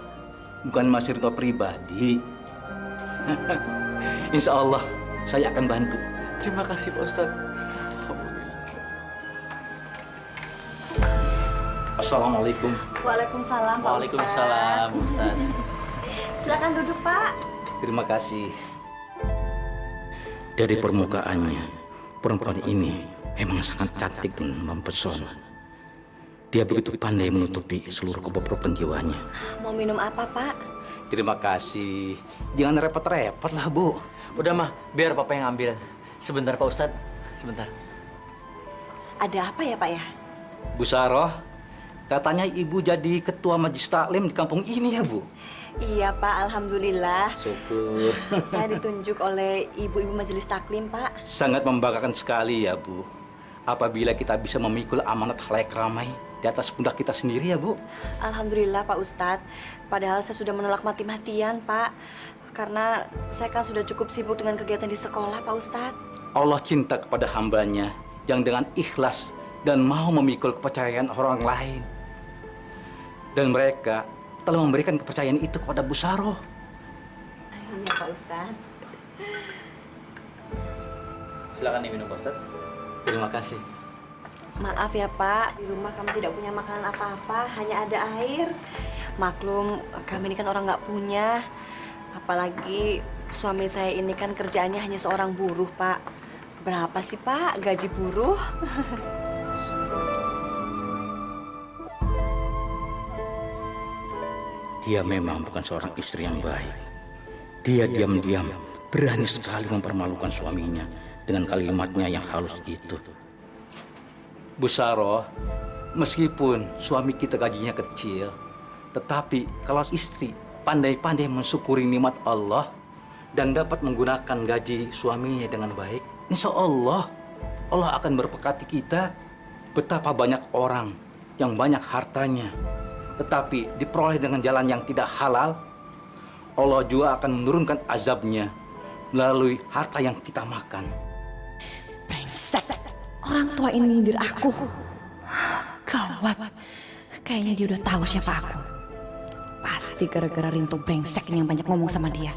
bukan Mas Rinto pribadi. Insya Allah, saya akan bantu. Terima kasih, Pak Ustadz. Assalamualaikum. Waalaikumsalam, Pak Waalaikumsalam, Ustaz. Silakan duduk, Pak. Terima kasih. Dari permukaannya, perempuan ini memang sangat cantik dan mempesona. Dia begitu pandai menutupi seluruh kebobrokan jiwanya. Mau minum apa, Pak? Terima kasih. Jangan repot-repot lah, Bu. Udah, Mah. Biar Papa yang ambil. Sebentar, Pak Ustadz. Sebentar. Ada apa ya, Pak ya? Bu Saroh, katanya Ibu jadi ketua majelis taklim di kampung ini ya, Bu? Iya, Pak. Alhamdulillah. Syukur. Saya ditunjuk oleh ibu-ibu majelis taklim, Pak. Sangat membanggakan sekali ya, Bu. Apabila kita bisa memikul amanat halayak ramai di atas pundak kita sendiri ya, Bu. Alhamdulillah, Pak Ustadz. Padahal saya sudah menolak mati-matian, Pak. Karena saya kan sudah cukup sibuk dengan kegiatan di sekolah, Pak Ustadz. Allah cinta kepada hambanya yang dengan ikhlas dan mau memikul kepercayaan orang lain. Dan mereka telah memberikan kepercayaan itu kepada Bu Saroh. Iya, Pak Ustadz. Silakan diminum, Pak Ustadz. Terima kasih. Maaf ya, Pak. Di rumah kami tidak punya makanan apa-apa, hanya ada air. Maklum, kami ini kan orang nggak punya. Apalagi suami saya ini kan kerjaannya hanya seorang buruh, Pak. Berapa sih, Pak, gaji buruh? Dia memang bukan seorang istri yang baik. Dia diam-diam berani sekali mempermalukan suaminya dengan kalimatnya yang halus itu. Bu Saroh, meskipun suami kita gajinya kecil, tetapi kalau istri pandai-pandai mensyukuri nikmat Allah dan dapat menggunakan gaji suaminya dengan baik, insya Allah, Allah akan berkati kita. Betapa banyak orang yang banyak hartanya, tetapi diperoleh dengan jalan yang tidak halal, Allah juga akan menurunkan azabnya melalui harta yang kita makan. Brengsek. Orang tua ini nyindir aku. Gawat. Kayaknya dia udah tahu siapa aku. Pasti gara-gara Rinto brengsek ini yang banyak ngomong sama dia.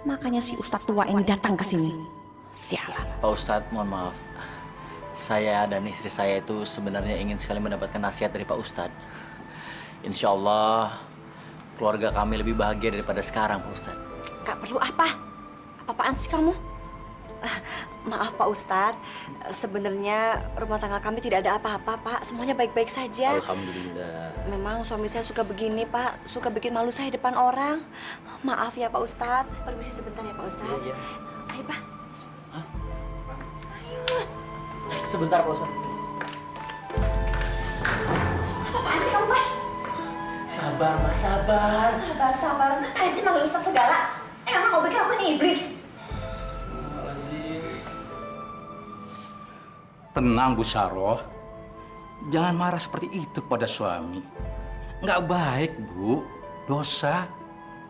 Makanya si Ustadz tua ini datang ke sini. Sialan. Pak Ustadz, mohon maaf. Saya dan istri saya itu sebenarnya ingin sekali mendapatkan nasihat dari Pak Ustadz. Insya Allah, keluarga kami lebih bahagia daripada sekarang, Pak Ustadz. Gak perlu apa? Apa-apaan sih kamu? Maaf Pak Ustadz, sebenarnya rumah tangga kami tidak ada apa-apa Pak. Semuanya baik-baik saja. Alhamdulillah. Memang suami saya suka begini Pak, suka bikin malu saya depan orang. Maaf ya Pak Ustadz, permisi sebentar ya Pak Ustadz. Iya. Ayo Pak. Sebentar, Pak Ustadz. Apaan sih kamu Pak? Sabar, Mas, sabar. Sabar. Ngapain sih manggil Ustadz segala? Emang kamu pikir aku ini iblis? Tenang Bu Saroh, jangan marah seperti itu kepada suami. Nggak baik Bu, dosa.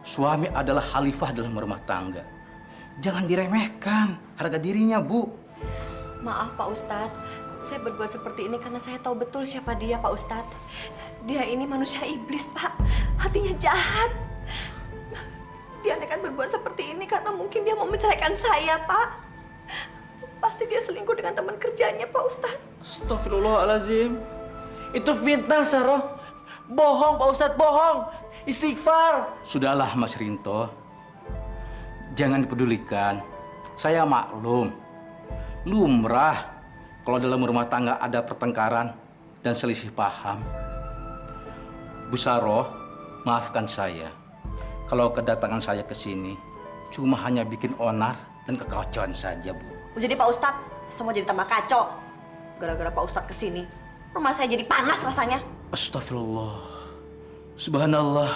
Suami adalah khalifah dalam rumah tangga. Jangan diremehkan harga dirinya Bu. Maaf Pak Ustadz, saya berbuat seperti ini karena saya tahu betul siapa dia Pak Ustadz. Dia ini manusia iblis Pak, hatinya jahat. Dia nekat berbuat seperti ini karena mungkin dia mau menceraikan saya Pak. Pasti dia selingkuh dengan teman kerjanya Pak Ustadz. Astagfirullahaladzim. Itu fitnah, Saroh. Bohong, Pak Ustadz, bohong. Istighfar. Sudahlah Mas Rinto, jangan dipedulikan. Saya maklum, lumrah kalau dalam rumah tangga ada pertengkaran dan selisih paham. Bu Saroh, maafkan saya kalau kedatangan saya ke sini cuma hanya bikin onar dan kekacauan saja, Bu. Jadi Pak Ustadz, semua jadi tambah kacau. Gara-gara Pak Ustadz kesini, rumah saya jadi panas rasanya. Astagfirullah. Subhanallah.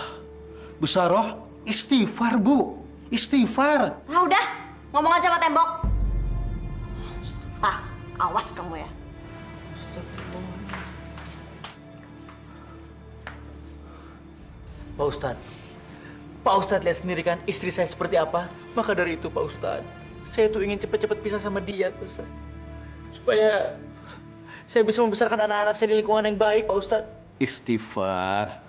Bu Saroh, istighfar, Bu. Istighfar. Ah udah, ngomong aja sama tembok. Pak, awas kamu ya. Pak Ustadz lihat sendiri kan istri saya seperti apa. Maka dari itu Pak Ustadz, saya tuh ingin cepat-cepat pisah sama dia, Pak Ustadz. Supaya saya bisa membesarkan anak-anak saya di lingkungan yang baik, Pak Ustadz. Istighfar.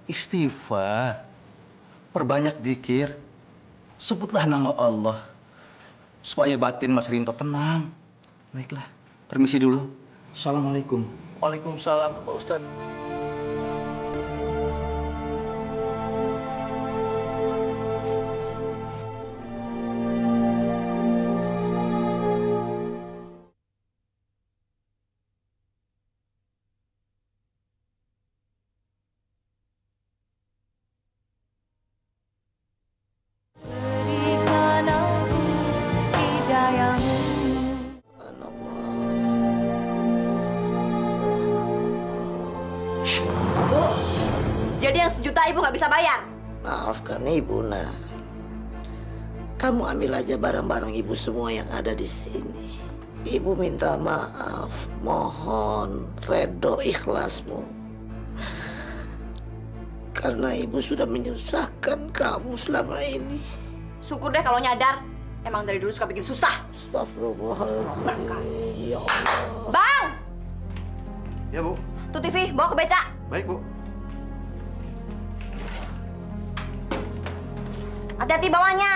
Istighfar. Perbanyak zikir. Sebutlah nama Allah. Supaya batin Mas Rinto tenang. Baiklah, permisi dulu. Assalamualaikum. Waalaikumsalam, Pak Ustadz. Bu, jadi yang 1 juta Ibu nggak bisa bayar? Maafkan Ibu, Nak. Kamu ambil aja barang-barang Ibu semua yang ada di sini. Ibu minta maaf, mohon redo ikhlasmu. Karena Ibu sudah menyusahkan kamu selama ini. Syukur deh kalau nyadar. Emang dari dulu suka bikin susah. Astagfirullahaladzim. Ya Allah. Bang! Ya, Bu. Tuh TV, bawa ke beca. Baik, Bu. Hati-hati bawahnya.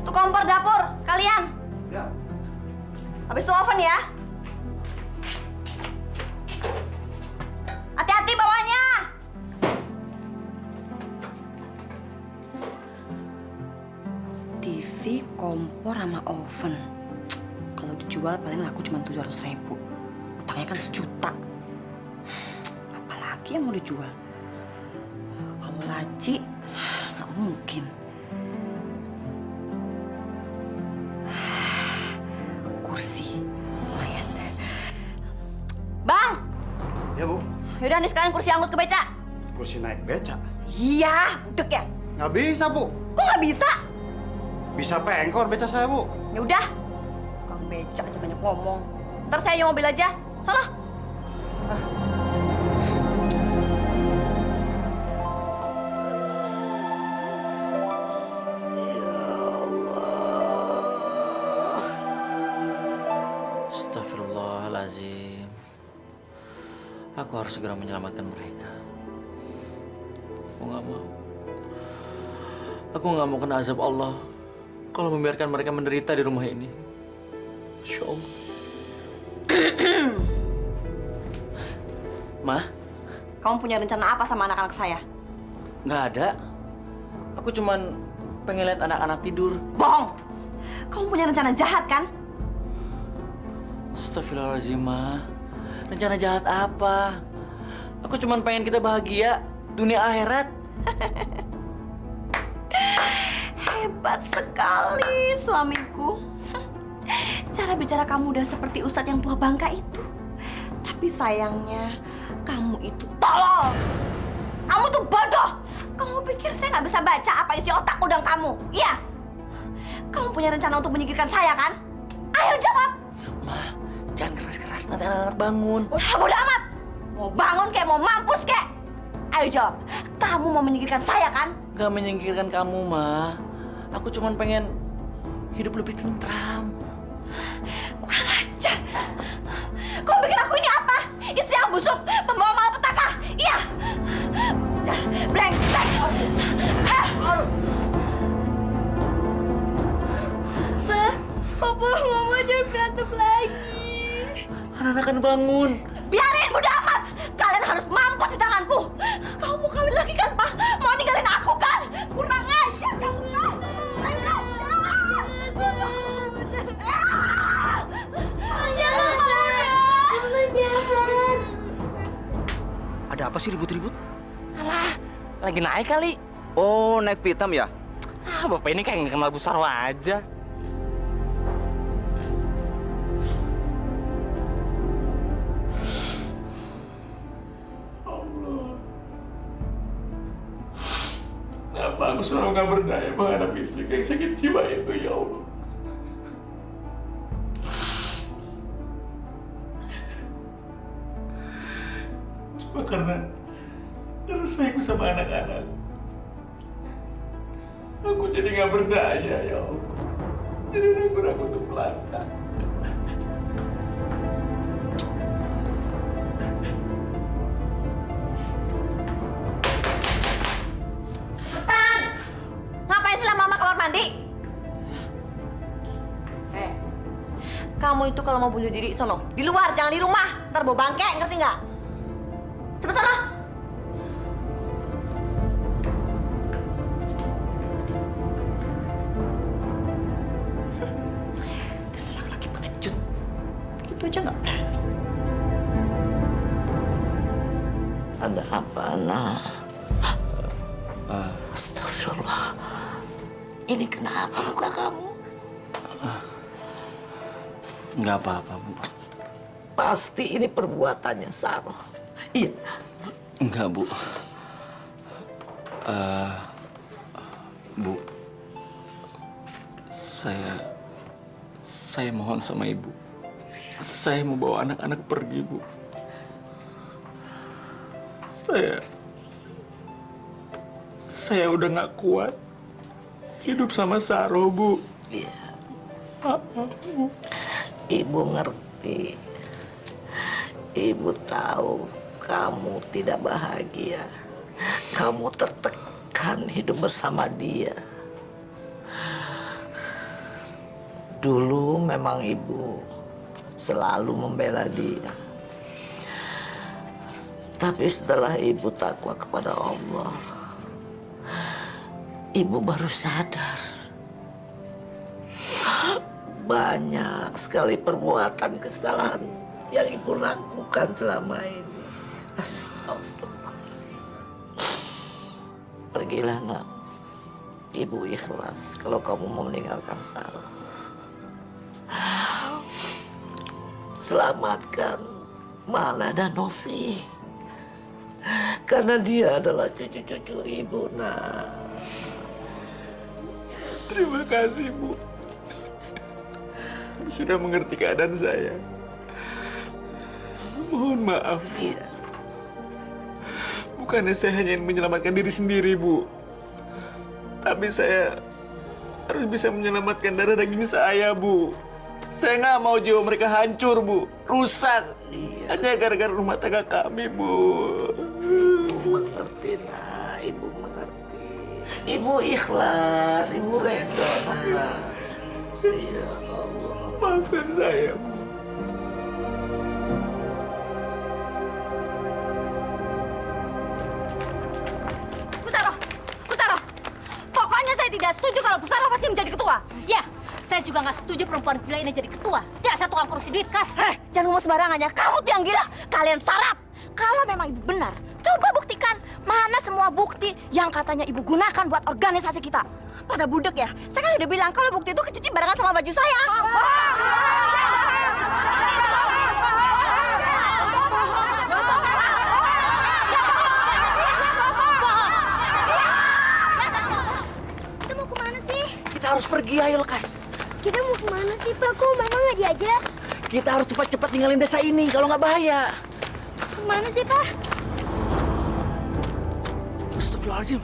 Tuh kompor dapur, sekalian. Ya. Habis itu oven ya. Hati-hati bawahnya. TV, kompor, sama oven. Kalau dijual paling laku cuma 700.000. Utangnya kan 1 juta. Apalagi yang mau dijual? Kalau laci, nggak mungkin. Kursi, lumayan. Bang! Ya, Bu. Yaudah nih sekalian kursi angkut ke beca. Kursi naik beca. Iya, budek ya. Nggak bisa, Bu. Kok nggak bisa? Bisa pengkor beca saya, Bu. Yaudah, Kang beca aja banyak ngomong. Ntar saya yang mobil aja. Sono. Astagfirullahaladzim. Aku harus segera menyelamatkan mereka. Aku nggak mau kena azab Allah kalau membiarkan mereka menderita di rumah ini. Insya Allah. Ma? Kamu punya rencana apa sama anak-anak saya? Nggak ada. Aku cuman pengen lihat anak-anak tidur. Bohong! Kamu punya rencana jahat, kan? Astagfirullahaladzim, Ma. Rencana jahat apa? Aku cuman pengen kita bahagia, dunia akhirat. Hebat sekali suamiku. Cara bicara kamu udah seperti Ustadz yang tua bangka itu. Tapi sayangnya, kamu itu tolol. Kamu tuh bodoh. Kamu pikir saya nggak bisa baca apa isi otak udang kamu? Iya. Kamu punya rencana untuk menyingkirkan saya, kan? Ayo jawab. Ma, jangan keras-keras, nanti anak-anak bangun. Bodoh amat. Mau bangun kayak mau mampus kayak. Ayo jawab. Kamu mau menyingkirkan saya, kan? Gak menyingkirkan kamu, Ma. Aku cuman pengen hidup lebih tentram. Kurang ajar. Kamu pikir aku ini apa? Istri yang busuk, pembawa malapetaka. Iya. Brengsek. Papa, Mama jangan berantem lagi. Anak-anak kan bangun. Biarin, bodo amat. Kalian harus mampus di tanganku. Kamu mau kawin lagi kan, Pak? Mau ninggalin aku kan? Kurang ajar kamu, kan? Kurang ajar. Ada apa sih ribut-ribut? Alah, lagi naik kali. Oh, naik pitam ya? Ah, bapak ini kayak nggak kenal Bu Sarwa aja. Kenapa aku selalu gak berdaya menghadapi istriku yang sakit jiwa itu, ya Allah? Cuma karena sayangku sama anak-anak, aku jadi gak berdaya, ya Allah. Jadi ragu-ragu untuk melangkah. Ngapain sih lama-lama kamar mandi? Kamu itu kalau mau bunuh diri, sono. Di luar, jangan di rumah. Ntar bawa bangke, ngerti nggak? Cepet sono. Dasar laki-laki pengecut. Gitu aja nggak berani. Ada apa, Nak? Astagfirullah. Ini kenapa muka kamu? Nggak apa-apa, Bu. Pasti ini perbuatannya Saroh. Iya. Enggak, Bu. Bu. Saya mohon sama Ibu. Saya mau bawa anak-anak pergi, Bu. Saya udah nggak kuat hidup sama Saroh, Bu. Iya. Bu. Ibu ngerti. Ibu tahu kamu tidak bahagia. Kamu tertekan hidup bersama dia. Dulu memang ibu selalu membela dia. Tapi setelah ibu takwa kepada Allah, ibu baru sadar banyak sekali perbuatan kesalahan yang ibu lakukan selama ini. Astagfirullah. Pergilah, Nak. Ibu ikhlas kalau kamu mau meninggalkan Sarah. Selamatkan Mala dan Novi. Karena dia adalah cucu-cucu ibu, Nak. Terima kasih, Bu. Sudah mengerti keadaan saya. Mohon maaf. Iya. Bukannya saya hanya ingin menyelamatkan diri sendiri, Bu. Tapi saya harus bisa menyelamatkan darah daging saya, Bu. Saya nggak mau jiwa mereka hancur, Bu. Rusak. Hanya gara-gara rumah tangga kami, Bu. Ibu mengerti, nak. Ibu mengerti. Ibu ikhlas. Ibu reda, nak. Ya Allah. Maafkan saya, Bu. Bu Saro, pokoknya saya tidak setuju kalau Bu Saro masih menjadi ketua. Ya, saya juga nggak setuju perempuan gila ini jadi ketua. Dasar tukang korupsi duit kas. Jangan ngomong sembarangan ya. Kamu tuh yang gila. Kalian sarap. Kalau memang ibu benar, coba buktikan mana semua bukti yang katanya ibu gunakan buat organisasi kita. Pada budek ya. Saya kan udah bilang kalau bukti itu kecuci barengan sama baju saya. Kita mau kemana sih? Kita harus pergi, ayo lekas. Kita mau kemana sih, Pak? Kok Mama nggak diajak? Kita harus cepat-cepat tinggalin desa ini, kalau nggak bahaya. Kemana sih, Pak? Astagfirullahaladzim.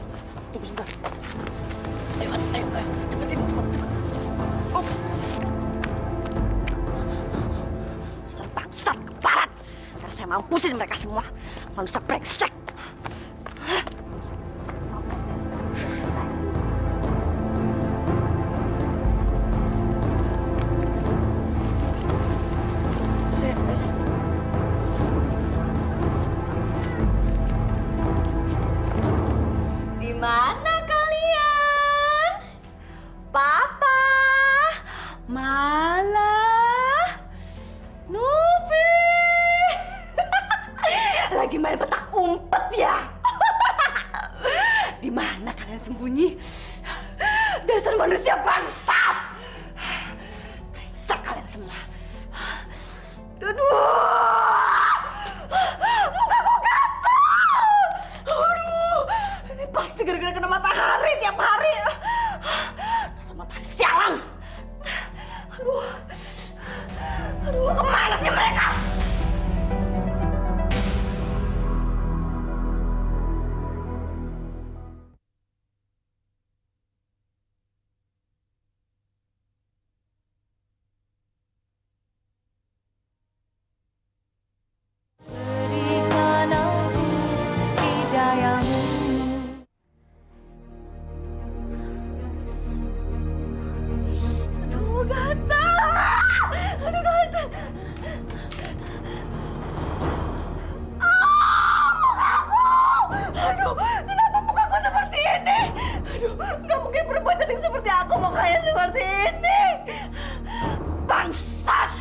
Tunggu sebentar. Ayo, cepat ini, cepat. Dasar bangsat keparat. Karena saya mampusin mereka semua. Manusia brengsek. Di mana kalian? Papa, Mala, Novi. Lagi main petak umpet ya? Di mana kalian sembunyi? Dasar manusia bangsat. Brengsek kalian semua. Aduh. Mukaku gatal. Aduh. Ini pasti gara-gara kena matahari tiap hari. Dasar matahari sialan. Aduh. Aduh, kemana sih mereka? Aduh, gatal. Aduh, gatal. Mukaku. Aduh, kenapa mukaku seperti ini? Aduh, nggak mungkin perempuan cantik seperti aku mukanya seperti ini. Bangsat.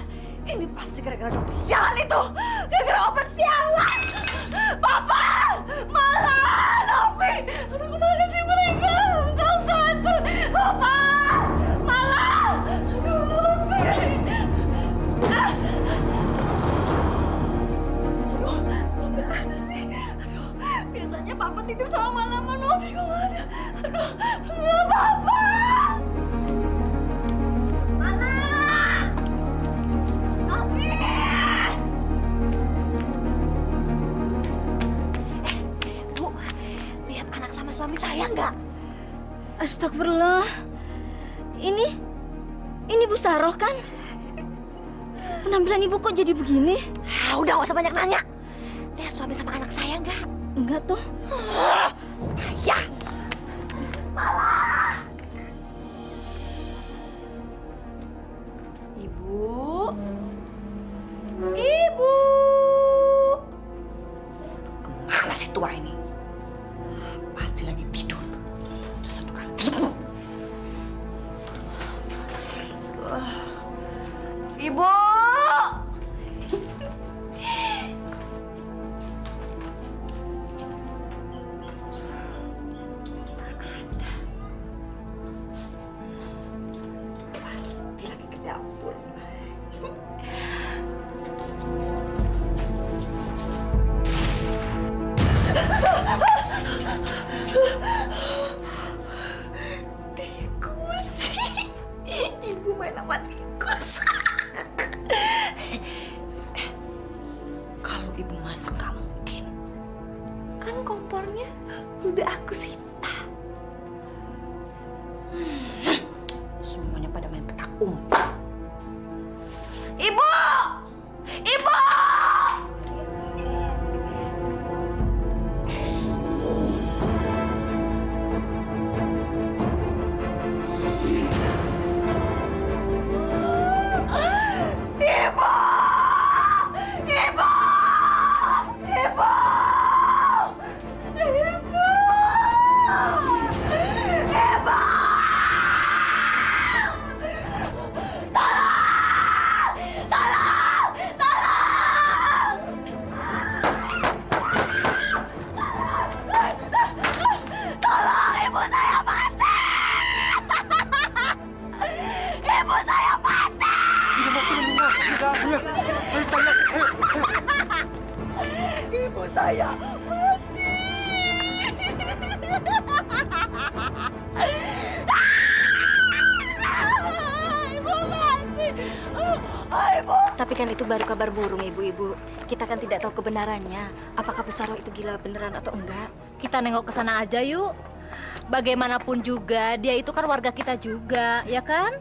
Ini pasti gara-gara dokter sialan itu. Gara-gara obat sialan. Papa, Malah, Novi. Aduh, kemana sih mereka? Kau gatal. Papa, Malah. Aduh, Novi. Aduh, kok nggak ada sih? Aduh, biasanya Papa tidur sama Malah sama Novi. Kok nggak ada? Aduh, nggak Papa. Malah. Novi. Bu, lihat anak sama suami saya nggak? Astagfirullah. Ini Bu Saroh kan? Penampilan ibu kok jadi begini? Udah gak usah banyak nanya. Lihat suami sama anak saya nggak? Enggak tuh. Ya. Malah. Ibu. Ibu. Kemana si tua ini? Pasti lagi tidur. Dasar tukang tipu. Ibu. Pasti lagi ke dapur. Tikus. Ibu main sama tikus. Kalau ibu masak nggak mungkin. Kan kompornya udah aku sita. Semuanya pada main petak umpet. Ibu! Ibu! Ibu! Ibu! Ibu! Ibu! Ibu! Tolong! Tolong! Tolong! Tolong, ibu saya mati! Ibu saya mati! Ibu saya mati! Ibu mati! Ibu! Tapi kan itu baru kabar burung, ibu-ibu. Kita kan tidak tahu kebenarannya. Apakah Bu Saro itu gila beneran atau enggak? Kita nengok ke sana aja yuk. Bagaimanapun juga, dia itu kan warga kita juga, ya kan?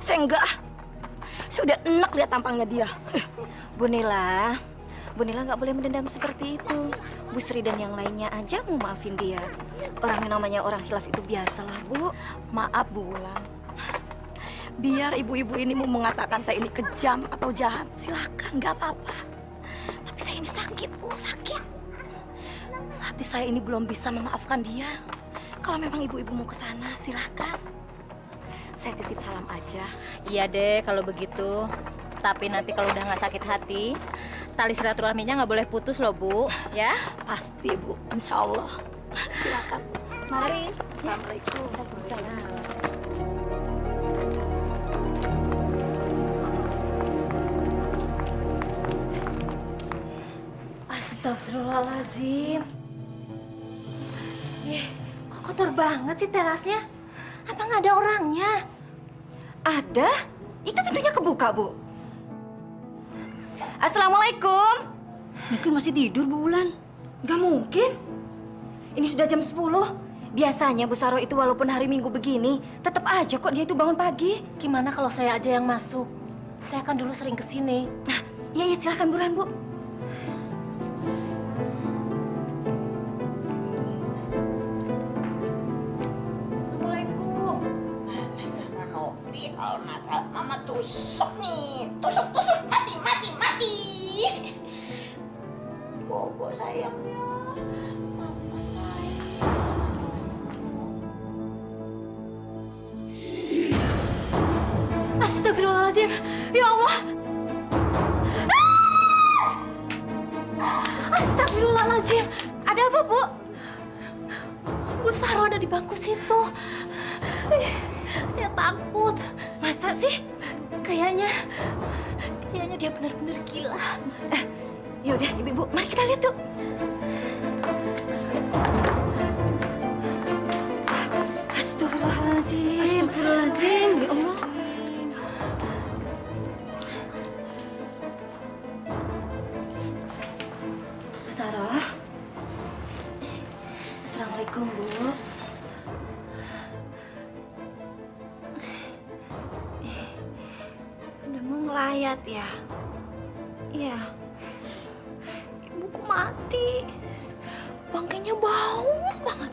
Saya enggak. Saya udah enak lihat tampangnya dia. Bu Nila nggak boleh mendendam seperti itu. Bu Sri dan yang lainnya aja mau maafin dia. Orang yang namanya orang khilaf itu biasalah, Bu. Maaf, Bu Wulan. Biar ibu-ibu ini mau mengatakan saya ini kejam atau jahat, silakan, nggak apa-apa. Tapi saya ini sakit, Bu, sakit. Hati saya ini belum bisa memaafkan dia. Kalau memang ibu-ibu mau ke sana, silakan. Saya titip salam aja. Iya deh kalau begitu. Tapi nanti kalau udah nggak sakit hati, tali silaturahminya nggak boleh putus loh Bu, ya? Pasti Bu, insya Allah. Silakan. Mari. Assalamualaikum. Astagfirullahaladzim. Kok kotor banget sih terasnya? Apa nggak ada orangnya? Ada? Itu pintunya kebuka, Bu. Assalamualaikum. Mungkin masih tidur, Bu Wulan. Nggak mungkin. Ini sudah jam 10. Biasanya Bu Saro itu walaupun hari Minggu begini, tetap aja kok dia itu bangun pagi. Gimana kalau saya aja yang masuk? Saya kan dulu sering kesini. Nah, iya silakan buruan, Bu. Kalau nakal, mama tusuk nih. Tusuk, mati. Bobo sayangnya. Mama sayang. Astagfirullahaladzim. Ya Allah. Astagfirullahaladzim. Ada apa, Bu? Bu Saro ada di bangku situ. Saya takut. Masa sih? Kayaknya dia benar-benar gila. Ya udah, Ibu, mari kita lihat tuh. Astagfirullahaladzim. Astagfirullahaladzim, ya Allah. Bu Saro. Assalamualaikum, Bu. Udah mau ngelayat ya? Iya. Ibuku mati. Bangkainya bau banget.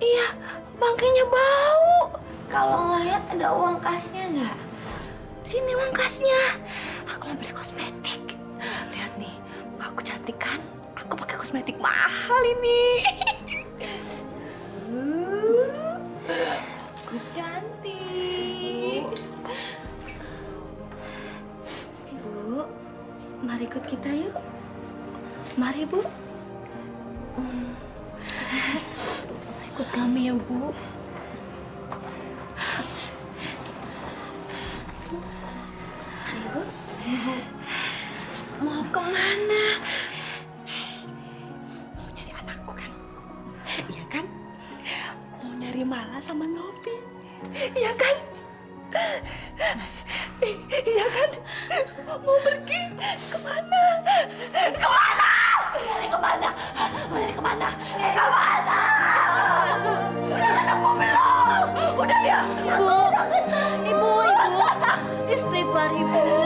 Iya, bangkainya bau. Kalau ngelayat ada uang kasnya nggak? Sini uang kasnya. Aku mau beli kosmetik. Lihat nih, muka aku cantik kan? Aku pakai kosmetik mahal ini. Aku cantik. Bu, mari ikut kita yuk. Mari, Bu. Ikut kami ya, Bu. Mari, Bu. Mau kemana? Mau nyari anakku kan? Iya kan? Mau nyari Mala sama Novi. Iya kan? Iya kan? Mau pergi kemana? Kemana? Kemana? Kemana? Kemana? Udah ketemu belum? Udah ya? Ibu, istighfar Ibu.